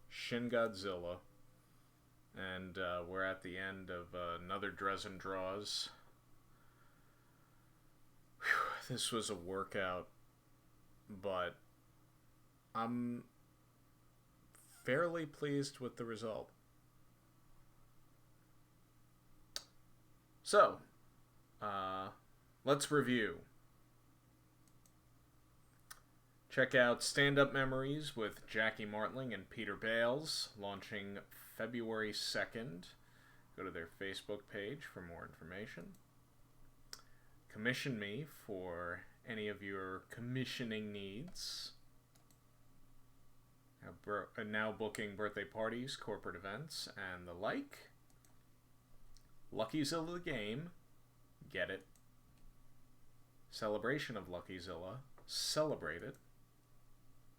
Shin Godzilla, and we're at the end of another Drezen Draws. Whew, this was a workout, but I'm fairly pleased with the result. So, let's review. Check out Stand Up Memories with Jackie Martling and Peter Bales, launching February 2nd. Go to their Facebook page for more information. Commission me for any of your commissioning needs. Now booking birthday parties, corporate events, and the like. Lucky-Zilla the game. Get it. Celebration of Lucky-Zilla. Celebrate it.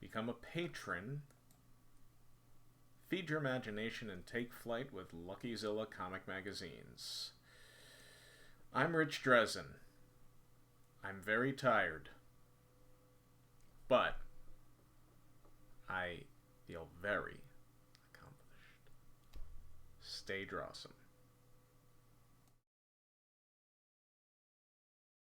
Become a patron. Feed your imagination and take flight with Lucky-Zilla comic magazines. I'm Rich Drezen. I'm very tired. But I feel very accomplished. Stay drawsome.